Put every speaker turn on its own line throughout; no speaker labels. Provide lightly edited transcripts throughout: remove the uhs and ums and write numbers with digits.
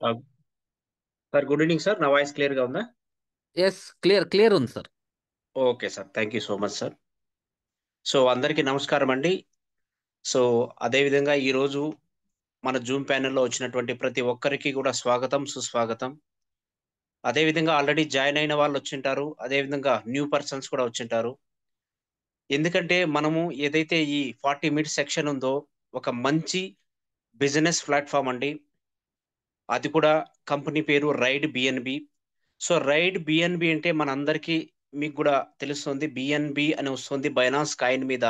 Sir good evening sir. నా voice క్లియర్గా ఉందా?
ఎస్, క్లియర్ ఉంది sir.
Okay sir, thank you so much sir. So అందరికీ నమస్కారం అండి. సో అదేవిధంగా ఈరోజు మన జూమ్ ప్యానెల్లో వచ్చినటువంటి ప్రతి ఒక్కరికి కూడా స్వాగతం, సుస్వాగతం. అదేవిధంగా ఆల్రెడీ జాయిన్ అయిన వాళ్ళు వచ్చింటారు, అదేవిధంగా న్యూ పర్సన్స్ కూడా వచ్చింటారు. ఎందుకంటే మనము ఏదైతే ఈ 40 మినిట్స్ సెక్షన్ ఉందో ఒక మంచి బిజినెస్ ప్లాట్ఫామ్ అండి. అది కూడా కంపెనీ పేరు Ride BNB. So Ride BNB అంటే మనందరికీ మీకు కూడా తెలుస్తుంది, బిఎన్బి అని వస్తుంది బైనాన్స్ కాయిన్ మీద.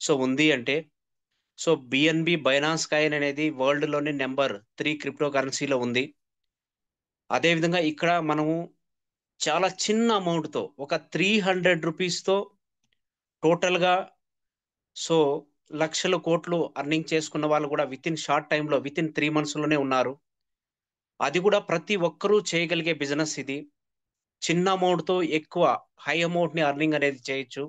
సో ఉంది అంటే సో బిఎన్బి బైనాన్స్ కాయిన్ అనేది వరల్డ్ లోనే నెంబర్ 3 క్రిప్టో కరెన్సీలో ఉంది. అదేవిధంగా ఇక్కడ మనము చాలా చిన్న అమౌంట్ తో ఒక 300 రూపీస్ తో టోటల్ గా సో లక్షల కోట్లు అర్నింగ్ చేసుకున్న వాళ్ళు కూడా విత్ ఇన్ షార్ట్ టైంలో విత్ ఇన్ 3 months లోనే ఉన్నారు. అది కూడా ప్రతి ఒక్కరూ చేయగలిగే బిజినెస్ ఇది. చిన్న అమౌంట్ తో ఎక్కువ హై అమౌంట్ ని అర్నింగ్ అనేది చేయొచ్చు.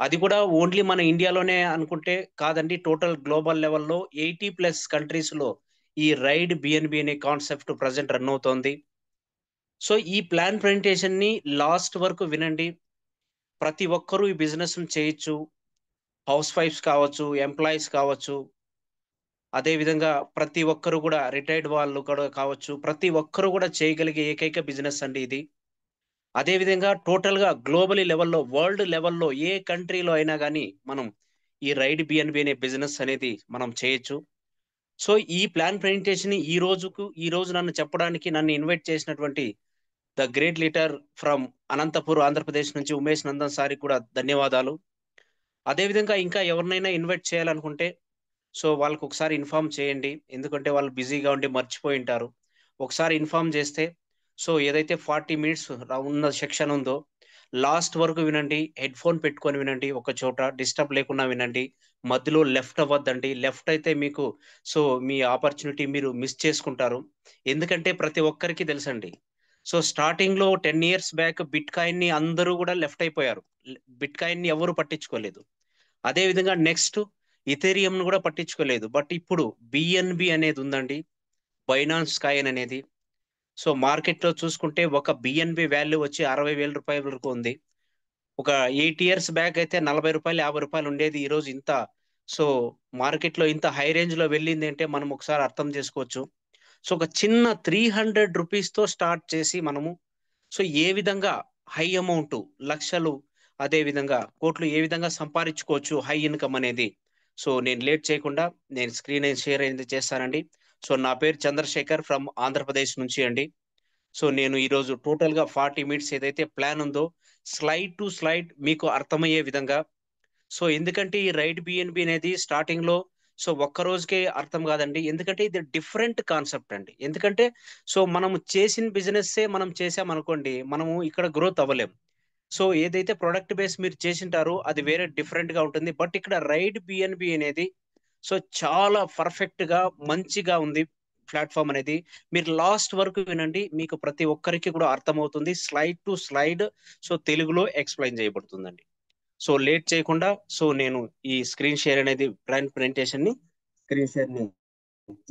అది కూడా ఓన్లీ మన ఇండియాలోనే అనుకుంటే కాదండి, టోటల్ గ్లోబల్ లెవెల్లో 80+ కంట్రీస్ లో ఈ రైడ్ బిఎన్బి అనే కాన్సెప్ట్ ప్రజెంట్ రన్ అవుతోంది. సో ఈ ప్లాన్ ప్రెజెంటేషన్ ని లాస్ట్ వరకు వినండి. ప్రతి ఒక్కరూ ఈ బిజినెస్ చేయొచ్చు. హౌస్ వైఫ్స్ కావచ్చు, ఎంప్లాయీస్ కావచ్చు, అదే విధంగా ప్రతి ఒక్కరు కూడా రిటైర్డ్ వాళ్ళు కూడా కావచ్చు, ప్రతి ఒక్కరు కూడా చేయగలిగే ఏకైక బిజినెస్ అండి ఇది. అదే విధంగా టోటల్ గా గ్లోబలీ లెవెల్లో, వరల్డ్ లెవెల్లో ఏ కంట్రీలో అయినా కానీ మనం ఈ రైడ్ బిఎన్బి అనే బిజినెస్ అనేది మనం చేయొచ్చు. సో ఈ ప్లాన్ ప్రెజెంటేషన్ ఈ రోజు నన్ను చెప్పడానికి నన్ను ఇన్వైట్ చేసినటువంటి the great leader from Anantapur Andhra Pradesh నుంచి ఉమేష్ నందన్ సార్కి కూడా ధన్యవాదాలు. అదేవిధంగా ఇంకా ఎవరినైనా ఇన్వైట్ చేయాలనుకుంటే సో వాళ్ళకి ఒకసారి ఇన్ఫార్మ్ చేయండి, ఎందుకంటే వాళ్ళు బిజీగా ఉండి మర్చిపోయి ఉంటారు. ఒకసారి ఇన్ఫార్మ్ చేస్తే సో ఏదైతే 40 మినిట్స్ ఉన్న సెక్షన్ ఉందో లాస్ట్ వరకు వినండి. హెడ్ ఫోన్ పెట్టుకొని వినండి, ఒక చోట డిస్టర్బ్ లేకుండా వినండి. మధ్యలో లెఫ్ట్ అవ్వద్దండి. లెఫ్ట్ అయితే మీకు సో మీ ఆపర్చునిటీ మీరు మిస్ చేసుకుంటారు. ఎందుకంటే ప్రతి ఒక్కరికి తెలుసండి, సో స్టార్టింగ్ లో 10 years బ్యాక్ బిట్ కాయిన్ ని అందరూ కూడా లెఫ్ట్ అయిపోయారు. బిట్ కాయిన్ ని ఎవరు పట్టించుకోలేదు. అదే విధంగా నెక్స్ట్ ఇథేరియం ను కూడా పట్టించుకోలేదు. బట్ ఇప్పుడు బిఎన్బి అనేది ఉందండి, బైనాన్స్ కాయిన్ అనేది. సో మార్కెట్ లో చూసుకుంటే ఒక బిఎన్బి వాల్యూ వచ్చి 60,000 రూపాయల వరకు ఉంది. ఒక 8 years బ్యాక్ అయితే 40 రూపాయలు, 50 రూపాయలు ఉండేది. ఈ రోజు ఇంత సో మార్కెట్ లో ఇంత హై రేంజ్ లో వెళ్ళింది అంటే మనం ఒకసారి అర్థం చేసుకోవచ్చు. సో ఒక చిన్న 300 రూపీస్ తో స్టార్ట్ చేసి మనము సో ఏ విధంగా హై అమౌంట్, లక్షలు, అదే విధంగా కోట్లు ఏ విధంగా సంపాదించుకోవచ్చు హై ఇన్కమ్ అనేది. సో నేను లేట్ చేయకుండా నేను స్క్రీన్ షేర్ అనేది చేస్తానండి. సో నా పేరు చంద్రశేఖర్ ఫ్రమ్ ఆంధ్రప్రదేశ్ నుంచి అండి. సో నేను ఈరోజు టోటల్ గా 40 మినిట్స్ ఏదైతే ప్లాన్ ఉందో స్లైడ్ టు స్లైడ్ మీకు అర్థమయ్యే విధంగా. సో ఎందుకంటే ఈ రైడ్ బిఎన్బి అనేది స్టార్టింగ్ లో సో ఒక్క రోజుకే అర్థం కాదండి, ఎందుకంటే ఇది డిఫరెంట్ కాన్సెప్ట్ అండి. ఎందుకంటే సో మనం చేసిన బిజినెస్ మనం చేసాం అనుకోండి, మనము ఇక్కడ గ్రోత్ అవ్వలేం. సో ఏదైతే ప్రొడక్ట్ బేస్ మీరు చేసింటారో అది వేరే డిఫరెంట్ గా ఉంటుంది. బట్ ఇక్కడ రైడ్ బిఎన్బి అనేది సో చాలా పర్ఫెక్ట్ గా మంచిగా ఉంది ప్లాట్ఫామ్ అనేది. మీరు లాస్ట్ వరకు వినండి, మీకు ప్రతి ఒక్కరికి కూడా అర్థమవుతుంది. స్లైడ్ టు స్లైడ్ సో తెలుగులో ఎక్స్ప్లెయిన్ చేయబడుతుందండి. సో లేట్ చేయకుండా సో నేను ఈ స్క్రీన్ షేర్ అనేది ప్రెజెంటేషన్ ని స్క్రీన్ షేర్ ని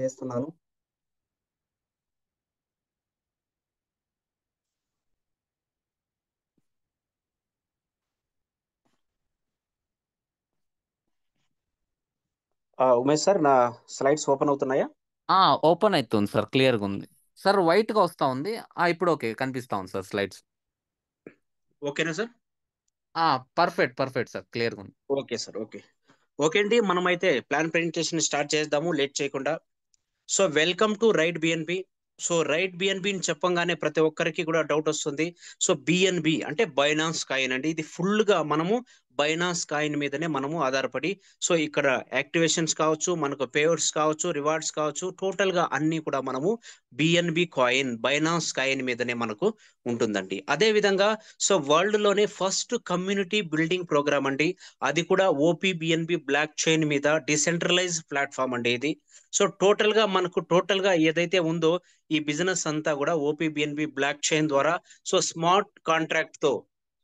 చేస్తున్నాను. ఉమేష్ సార్, నా స్లైడ్స్ ఓపెన్ అవుతున్నాయా?
ఓపెన్ అవుతుంది సార్, క్లియర్గా ఉంది సార్. వైట్గా వస్తూ ఉంది. ఇప్పుడు ఓకే, కనిపిస్తా ఉంది సార్ స్లైడ్స్.
ఓకేనా సార్?
పర్ఫెక్ట్ సార్, క్లియర్గా ఉంది.
Okay sir, okay. ఓకే అండి, మనమైతే ప్లాన్ ప్రెజెంటేషన్ స్టార్ట్ చేద్దాము లేట్ చేయకుండా. So welcome to Ride BNB. So Ride BNB అని చెప్పంగానే ప్రతి ఒక్కరికి కూడా డౌట్ వస్తుంది. సో బిఎన్బి అంటే బైనాన్స్ కాయిన్ అండి. ఇది ఫుల్ గా మనము బైనాన్స్ కాయిన్ మీదనే మనము ఆధారపడి సో ఇక్కడ యాక్టివేషన్స్ కావచ్చు, మనకు పేఅవుట్స్ కావచ్చు, రివార్డ్స్ కావచ్చు, టోటల్ గా అన్ని కూడా మనము బిఎన్బి కాయిన్, బైనాన్స్ కాయిన్ మీదనే మనకు ఉంటుందండి. అదే విధంగా సో వరల్డ్ లోనే ఫస్ట్ కమ్యూనిటీ బిల్డింగ్ ప్రోగ్రామ్ అండి. అది కూడా ఓపీబిఎన్బి బ్లాక్ చైన్ మీద డిసెంట్రలైజ్ ప్లాట్ఫామ్ అండి ఇది. సో టోటల్ గా ఏదైతే ఉందో ఈ బిజినెస్ అంతా కూడా ఓపీబిఎన్బి బ్లాక్ చైన్ ద్వారా సో స్మార్ట్ కాంట్రాక్ట్ తో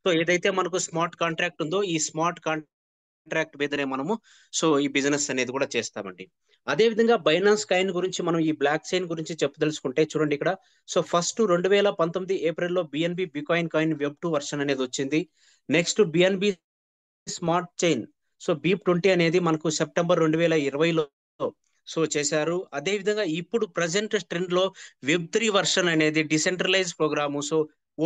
సో ఏదైతే మనకు స్మార్ట్ కాంట్రాక్ట్ ఉందో ఈ స్మార్ట్ కాంట్రాక్ట్ మీదనే మనము సో ఈ బిజినెస్ అనేది కూడా చేస్తామండి. అదేవిధంగా బైనాన్స్ కాయిన్ గురించి మనం ఈ బ్లాక్ చైన్ గురించి చెప్పదలుచుకుంటే చూడండి ఇక్కడ. సో ఫస్ట్ 2019 ఏప్రిల్లో బిఎన్బి బికాయిన్ కాయిన్ వెబ్ 2 వర్షన్ అనేది వచ్చింది. Next BNB smart chain so beep 20 అనేది మనకు సెప్టెంబర్ 2020లో సో చేశారు. అదే విధంగా ఇప్పుడు ప్రజెంట్ ట్రెండ్ లో వెబ్ 3 వర్షన్ అనేది డిసెంట్రలైజ్ ప్రోగ్రాము సో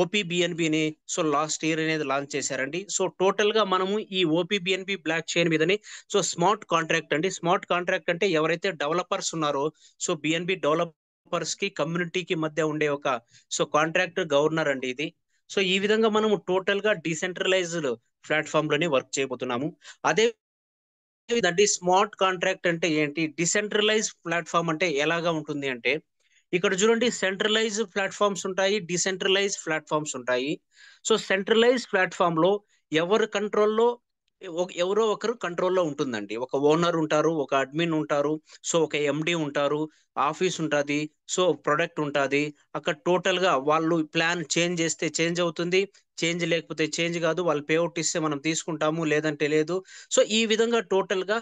ఓపీబిఎన్బిని సో లాస్ట్ ఇయర్ అనేది లాంచ్ చేశారండి. సో టోటల్ గా మనము ఈ ఓపీబిఎన్బి బ్లాక్ చైన్ మీదని సో స్మార్ట్ కాంట్రాక్ట్ అండి. స్మార్ట్ కాంట్రాక్ట్ అంటే ఎవరైతే డెవలపర్స్ ఉన్నారో సో బిఎన్బి డెవలపర్స్ కి కమ్యూనిటీకి మధ్య ఉండే ఒక సో కాంట్రాక్ట్ గవర్నర్ అండి ఇది. సో ఈ విధంగా మనము టోటల్ గా డిసెంట్రలైజ్డ్ ప్లాట్ఫామ్ లోనే వర్క్ చేయబోతున్నాము. అదే విధంగా స్మార్ట్ కాంట్రాక్ట్ అంటే ఏంటి, డిసెంట్రలైజ్ ప్లాట్ఫామ్ అంటే ఎలాగా ఉంటుంది అంటే ఇక్కడ చూడండి సెంట్రలైజ్ ప్లాట్ఫామ్స్ ఉంటాయి, డిసెంట్రలైజ్ ప్లాట్ఫామ్స్ ఉంటాయి. సో సెంట్రలైజ్ ప్లాట్ఫామ్ లో ఎవరు కంట్రోల్లో ఎవరో ఒకరు కంట్రోల్లో ఉంటుందండి. ఒక ఓనర్ ఉంటారు, ఒక అడ్మిన్ ఉంటారు, సో ఒక ఎండి ఉంటారు, ఆఫీస్ ఉంటుంది, సో ప్రొడక్ట్ ఉంటుంది. అక్కడ టోటల్ గా వాళ్ళు ప్లాన్ చేంజ్ చేస్తే చేంజ్ అవుతుంది, చేంజ్ లేకపోతే చేంజ్ కాదు. వాళ్ళు పేఅవుట్ ఇస్తే మనం తీసుకుంటాము, లేదంటే లేదు. సో ఈ విధంగా టోటల్ గా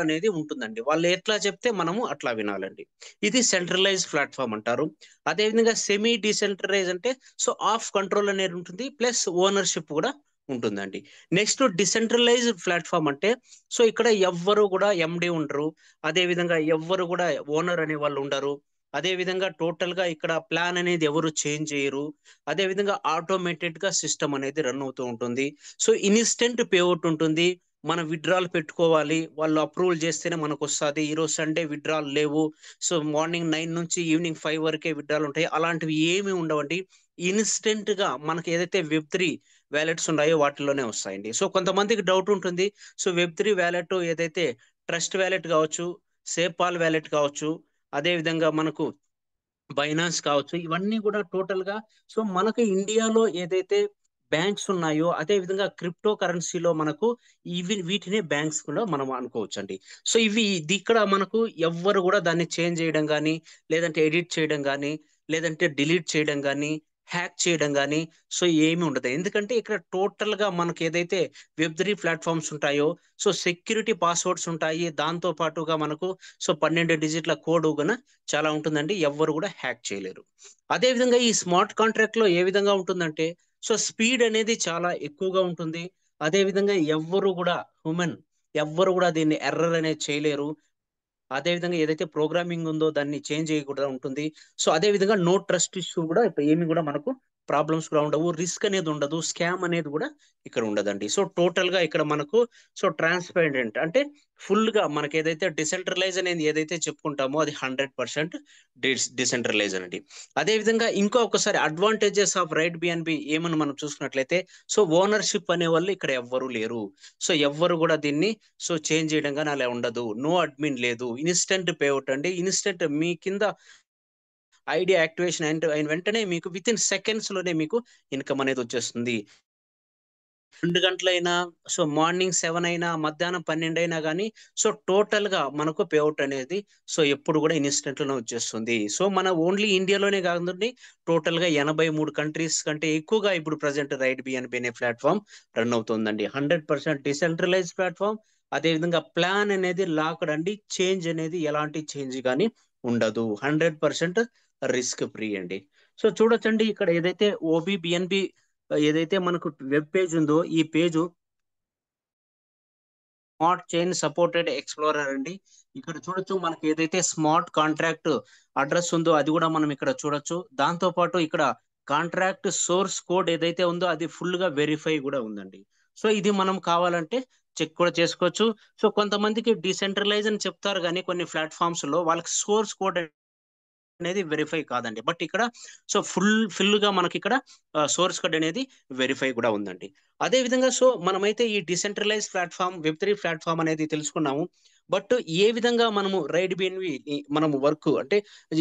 అనేది ఉంటుందండి. వాళ్ళు ఎట్లా చెప్తే మనము అట్లా వినాలండి. ఇది సెంట్రలైజ్ ప్లాట్ఫామ్ అంటారు. అదేవిధంగా సెమీ డిసెంట్రలైజ్ అంటే సో ఆఫ్ కంట్రోల్ అనేది ఉంటుంది, ప్లస్ ఓనర్షిప్ కూడా ఉంటుందండి. నెక్స్ట్ డిసెంట్రలైజ్ ప్లాట్ఫామ్ అంటే సో ఇక్కడ ఎవ్వరు కూడా ఎండి ఉండరు, అదే విధంగా ఎవ్వరు కూడా ఓనర్ అనే వాళ్ళు ఉండరు. అదే విధంగా టోటల్ గా ఇక్కడ ప్లాన్ అనేది ఎవరు చేంజ్ చేయరు. అదే విధంగా ఆటోమేటెడ్ గా సిస్టమ్ అనేది రన్ అవుతూ ఉంటుంది. సో ఇన్స్టెంట్ పేఅవుట్ ఉంటుంది. మనం విత్డ్రాల్ పెట్టుకోవాలి, వాళ్ళు అప్రూవల్ చేస్తేనే మనకు వస్తుంది. ఈరోజు సండే విత్డ్రాల్ లేవు, సో మార్నింగ్ 9 నుంచి ఈవినింగ్ 5 వరకే విత్డ్రాల్ ఉంటాయి, అలాంటివి ఏమి ఉండవండి. ఇన్స్టెంట్ గా మనకి ఏదైతే వెబ్ 3 వ్యాలెట్స్ ఉన్నాయో వాటిలోనే వస్తాయండి. సో కొంతమందికి డౌట్ ఉంటుంది, సో వెబ్ 3 వ్యాలెట్ ఏదైతే ట్రస్ట్ వ్యాలెట్ కావచ్చు, సేపాల్ వ్యాలెట్ కావచ్చు, అదే విధంగా మనకు బైనాన్స్ కావచ్చు, ఇవన్నీ కూడా టోటల్ గా సో మనకు ఇండియాలో ఏదైతే బ్యాంక్స్ ఉన్నాయో అదే విధంగా క్రిప్టో కరెన్సీలో మనకు వీటినే బ్యాంక్స్ కూడా మనం అనుకోవచ్చు అండి. సో ఇక్కడ మనకు ఎవ్వరు కూడా దాన్ని చేంజ్ చేయడం కానీ, లేదంటే ఎడిట్ చేయడం కానీ, లేదంటే డిలీట్ చేయడం కానీ, హ్యాక్ చేయడం కానీ సో ఏమి ఉండదు. ఎందుకంటే ఇక్కడ టోటల్ గా మనకు ఏదైతే వెబ్ 3 ప్లాట్ఫామ్స్ ఉంటాయో సో సెక్యూరిటీ పాస్వర్డ్స్ ఉంటాయి, దాంతో పాటుగా మనకు సో 12 డిజిట్ల కోడ్ చాలా ఉంటుందండి, ఎవ్వరు కూడా హ్యాక్ చేయలేరు. అదే విధంగా ఈ స్మార్ట్ కాంట్రాక్ట్ లో ఏ విధంగా ఉంటుందంటే సో స్పీడ్ అనేది చాలా ఎక్కువగా ఉంటుంది. అదే విధంగా ఎవ్వరు కూడా దీన్ని ఎర్రర్ అనేది చేయలేరు. అదే విధంగా ఏదైతే ప్రోగ్రామింగ్ ఉందో దాన్ని చేంజ్ చేయకూడదు ఉంటుంది. సో అదే విధంగా నో ట్రస్ట్ ఇష్యూ కూడా ఇప్పుడు ఏమి కూడా మనకు ప్రాబ్లమ్స్ కూడా ఉండవు, రిస్క్ అనేది ఉండదు, స్కామ్ అనేది కూడా ఇక్కడ ఉండదండి. సో టోటల్ గా ఇక్కడ మనకు సో ట్రాన్స్పరెంట్ అంటే ఫుల్ గా మనకి ఏదైతే డిసెంట్రలైజ్ అనేది ఏదైతే చెప్పుకుంటామో అది 100% డిసెంట్రలైజ్ అండి. అదే విధంగా ఇంకో ఒకసారి అడ్వాంటేజెస్ ఆఫ్ రైట్ బిఎన్బి ఏమని మనం చూసుకున్నట్లయితే సో ఓనర్షిప్ అనే వాళ్ళు ఇక్కడ ఎవ్వరు లేరు. సో ఎవ్వరు కూడా దీన్ని సో చేంజ్ చేయడం కానీ అలా ఉండదు. నో అడ్మిన్ లేదు, ఇన్స్టెంట్ పేఅవుట్ అండి. ఇన్స్టెంట్ మీ కింద ఐడియా యాక్టివేషన్ అయిన వెంటనే మీకు విత్ ఇన్ సెకండ్స్ లోనే మీకు ఇన్కమ్ అనేది వచ్చేస్తుంది. 2 గంటలైనా, సో మార్నింగ్ 7 అయినా, మధ్యాహ్నం 12 అయినా కానీ సో టోటల్ గా మనకు పేఅవుట్ అనేది సో ఎప్పుడు కూడా ఇన్స్టెంట్ లోనే వచ్చేస్తుంది. సో మన ఓన్లీ ఇండియాలోనే కాదండి, టోటల్ గా 83 కంట్రీస్ కంటే ఎక్కువగా ఇప్పుడు ప్రజెంట్ రైట్ బిఎన్బి అనే ప్లాట్ఫామ్ రన్ అవుతుందండి. 100% డిసెంట్రలైజ్ ప్లాట్ఫామ్. అదే విధంగా ప్లాన్ అనేది లాక్డ్ అండి, చేంజ్ అనేది ఎలాంటి చేంజ్ కానీ ఉండదు. 100% రిస్క్ ఫ్రీ అండి. సో చూడొచ్చండి ఇక్కడ ఏదైతే ఓబిబిఎన్బి ఏదైతే మనకు వెబ్ పేజ్ ఉందో ఈ page smart chain supported explorer అండి. ఇక్కడ చూడొచ్చు మనకి ఏదైతే స్మార్ట్ కాంట్రాక్ట్ అడ్రస్ ఉందో అది కూడా మనం ఇక్కడ చూడొచ్చు. దాంతో పాటు ఇక్కడ కాంట్రాక్ట్ సోర్స్ కోడ్ ఏదైతే ఉందో అది ఫుల్ గా వెరిఫై కూడా ఉందండి. సో ఇది మనం కావాలంటే చెక్ కూడా చేసుకోవచ్చు. సో కొంతమందికి డిసెంట్రలైజ్ అని చెప్తారు కానీ కొన్ని ప్లాట్ఫామ్స్ లో వాళ్ళకి సోర్స్ కోడ్ అనేది వెరిఫై కాదండి. బట్ ఇక్కడ సో ఫుల్ గా మనకి ఇక్కడ సోర్స్ కోడ్ అనేది వెరిఫై కూడా ఉందండి. అదే విధంగా సో మనమైతే ఈ డిసెంట్రలైజ్ ప్లాట్ఫామ్ వెబ్ 3 ప్లాట్ఫామ్ అనేది తెలుసుకున్నాము. బట్ ఏ విధంగా మనము రైడ్ బిఎన్వి మనము వర్క్ అంటే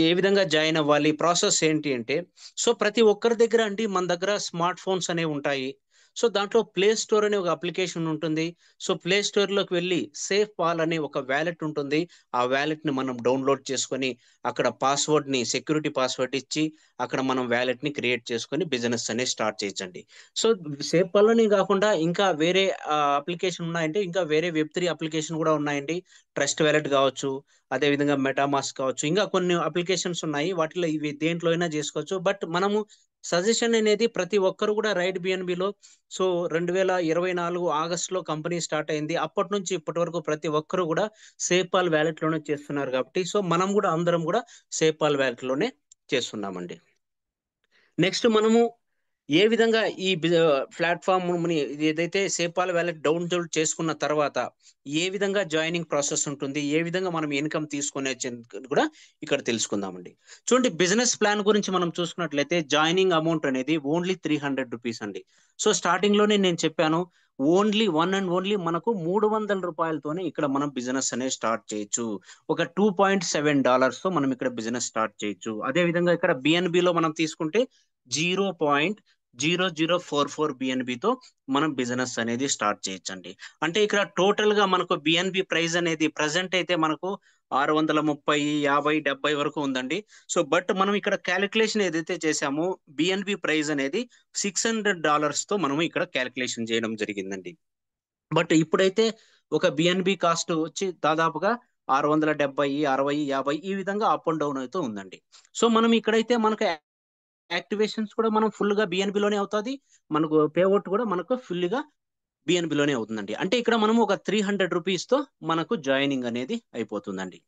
ఏ విధంగా జాయిన్ అవ్వాలి, ప్రాసెస్ ఏంటి అంటే సో ప్రతి ఒక్కరి దగ్గర అండి మన దగ్గర స్మార్ట్ ఫోన్స్ అనేవి ఉంటాయి. సో దాంట్లో ప్లే స్టోర్ అనే ఒక అప్లికేషన్ ఉంటుంది. సో ప్లే స్టోర్లోకి వెళ్ళి సేఫ్ పాల్ అనే ఒక వ్యాలెట్ ఉంటుంది. ఆ వ్యాలెట్ని మనం డౌన్లోడ్ చేసుకొని అక్కడ పాస్వర్డ్ని సెక్యూరిటీ పాస్వర్డ్ ఇచ్చి అక్కడ మనం వ్యాలెట్ని క్రియేట్ చేసుకొని బిజినెస్ అనేది స్టార్ట్ చేయొచ్చండి. సో సేఫ్ పాల్లోనే కాకుండా ఇంకా వేరే అప్లికేషన్ ఉన్నాయంటే ఇంకా వేరే వెబ్3 అప్లికేషన్ కూడా ఉన్నాయండి. ట్రస్ట్ వ్యాలెట్ కావచ్చు, అదేవిధంగా మెటామాస్క్ కావచ్చు, ఇంకా కొన్ని అప్లికేషన్స్ ఉన్నాయి. వాటిలో ఇవి దేంట్లో అయినా చేసుకోవచ్చు. బట్ మనము సజెషన్ అనేది ప్రతి ఒక్కరు కూడా రైట్ బిఎన్బిలో సో 2024 ఆగస్టులో కంపెనీ స్టార్ట్ అయింది. అప్పటి నుంచి ఇప్పటి వరకు ప్రతి ఒక్కరు కూడా సేపాల్ వ్యాలెట్ లోనే చేస్తున్నారు కాబట్టి సో మనం కూడా అందరం కూడా సేపాల్ వ్యాలెట్ లోనే చేస్తున్నామండి. నెక్స్ట్ మనము ఏ విధంగా ఈ ప్లాట్‌ఫార్మ్‌ని ఏదైతే సేపాల్ వాలెట్ డౌన్‌లోడ్ చేసుకున్న తర్వాత ఏ విధంగా జాయినింగ్ ప్రాసెస్ ఉంటుంది? ఏ విధంగా మనం ఇన్‌కమ్ తీసుకొనొచ్చని కూడా ఇక్కడ తెలుసుకుందామండి. చూడండి బిజినెస్ ప్లాన్ గురించి మనం చూసుకున్నట్లయితే జాయినింగ్ అమౌంట్ అనేది ఓన్లీ ₹300 అండి. సో స్టార్టింగ్‌లోనే నేను చెప్పాను. ఓన్లీ వన్ అండ్ ఓన్లీ మనకు ₹300తోనే ఇక్కడ మనం బిజినెస్ అనేది స్టార్ట్ చేయొచ్చు. ఒక $2.7తో మనం ఇక్కడ బిజినెస్ స్టార్ట్ చేయొచ్చు. అదే విధంగా ఇక్కడ బిఎన్‌బిలో మనం తీసుకుంటే 0.0044 బిఎన్బితో మనం బిజినెస్ అనేది స్టార్ట్ చేయొచ్చండి. అంటే ఇక్కడ టోటల్ గా మనకు బిఎన్బి ప్రైస్ అనేది ప్రెసెంట్ అయితే మనకు 630, 50, 70 వరకు ఉందండి. సో బట్ మనం ఇక్కడ క్యాలిక్యులేషన్ ఏదైతే చేసామో బిఎన్బి ప్రైస్ అనేది $600తో మనం ఇక్కడ క్యాలిక్యులేషన్ చేయడం జరిగిందండి. బట్ ఇప్పుడైతే ఒక బిఎన్బి కాస్ట్ వచ్చి దాదాపుగా 670, 60, 50 ఈ విధంగా అప్ అండ్ డౌన్ అవుతూ ఉందండి. సో మనం ఇక్కడైతే మనకు యాక్టివేషన్స్ కూడా మనం ఫుల్‌గా బిఎన్‌బిలోనే అవుతది. మనకు పేఅవుట్ కూడా మనకు ఫుల్‌గా బిఎన్‌బిలోనే అవుతుందండి. అంటే ఇక్కడ మనము ఒక ₹300తో మనకు జాయినింగ్ అనేది అయిపోతుందండి.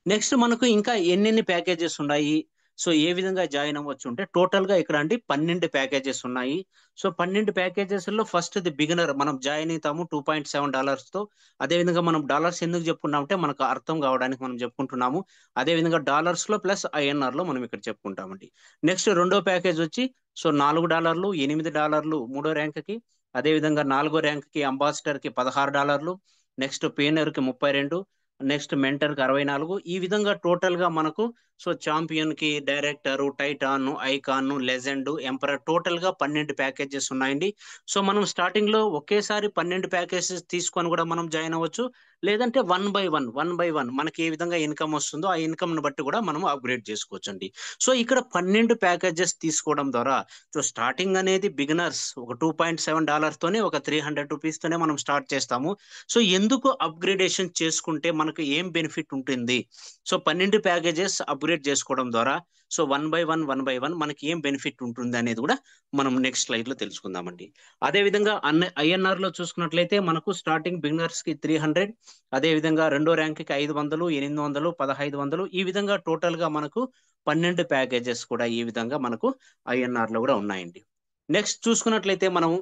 నెక్స్ట్ మనకు ఇంకా ఎన్నెన్ని ప్యాకేజెస్ ఉన్నాయి. సో, ఏ విధంగా జాయిన్ అవ్వచ్చు అంటే టోటల్‌గా ఇక్కడ అండి 12 ప్యాకేజెస్ ఉన్నాయి. సో, 12 ప్యాకేజెస్‌లో ఫస్ట్‌ది బిగినర్ మనం జాయిన్ అయితాము $2.7తో. అదేవిధంగా మనం డాలర్స్ ఎందుకు చెప్పుకున్నామంటే మనకు అర్థం కావడానికి మనం చెప్పుకుంటున్నాము. అదేవిధంగా డాలర్స్‌లో ప్లస్ ఐఎన్ఆర్‌లో మనం ఇక్కడ చెప్పుకుంటామండి. నెక్స్ట్ రెండో ప్యాకేజ్ వచ్చి సో, $4, $8 మూడో ర్యాంక్‌కి. అదేవిధంగా నాలుగో ర్యాంక్‌కి అంబాసిడర్‌కి $16, నెక్స్ట్ పెయినర్‌కి 32, నెక్స్ట్ మెంటర్‌కి 64 ఈ విధంగా టోటల్‌గా మనకు సో, చాంపియన్‌కి, director, titan, icon, legend, emperor టోటల్‌గా 12 ప్యాకేజెస్ ఉన్నాయండి. సో, మనం స్టార్టింగ్‌లో ఒకేసారి 12 ప్యాకేజెస్ తీసుకొని కూడా మనం జాయిన్ అవ్వచ్చు. లేదంటే వన్ బై వన్ మనకి ఏ విధంగా ఇన్‌కమ్ వస్తుందో ఆ ఇన్‌కమ్‌ని బట్టి కూడా మనం అప్‌గ్రేడ్ చేసుకోవచ్చండి. సో, ఇక్కడ 12 ప్యాకేజెస్ తీసుకోవడం ద్వారా సో, స్టార్టింగ్ అనేది బిగినర్స్ ఒక $2.7తోనే ఒక ₹300తోనే మనం స్టార్ట్ చేస్తాము. సో, ఎందుకు అప్‌గ్రేడేషన్ చేసుకుంటే మనకు ఏం బెనిఫిట్ ఉంటుంది? సో, 12 ప్యాకేజెస్ అప్‌గ్రేడ్ చేసుకోవడం ద్వారా సో, వన్ బై వన్ మనకి ఏం బెనిఫిట్ ఉంటుందనేది కూడా మనం నెక్స్ట్ స్లైడ్‌లో తెలుసుకుందామండి. అదే విధంగా ఐఎన్ఆర్‌లో చూసుకున్నట్లయితే మనకు స్టార్టింగ్ బిగినర్స్‌కి 300 అదే విధంగా రెండో ర్యాంక్‌కి 500, 800, 1500 ఈ విధంగా టోటల్‌గా మనకు 12 ప్యాకేజెస్ కూడా ఈ విధంగా మనకు ఐఎన్ఆర్‌లో కూడా ఉన్నాయండి. నెక్స్ట్ చూసుకున్నట్లయితే మనం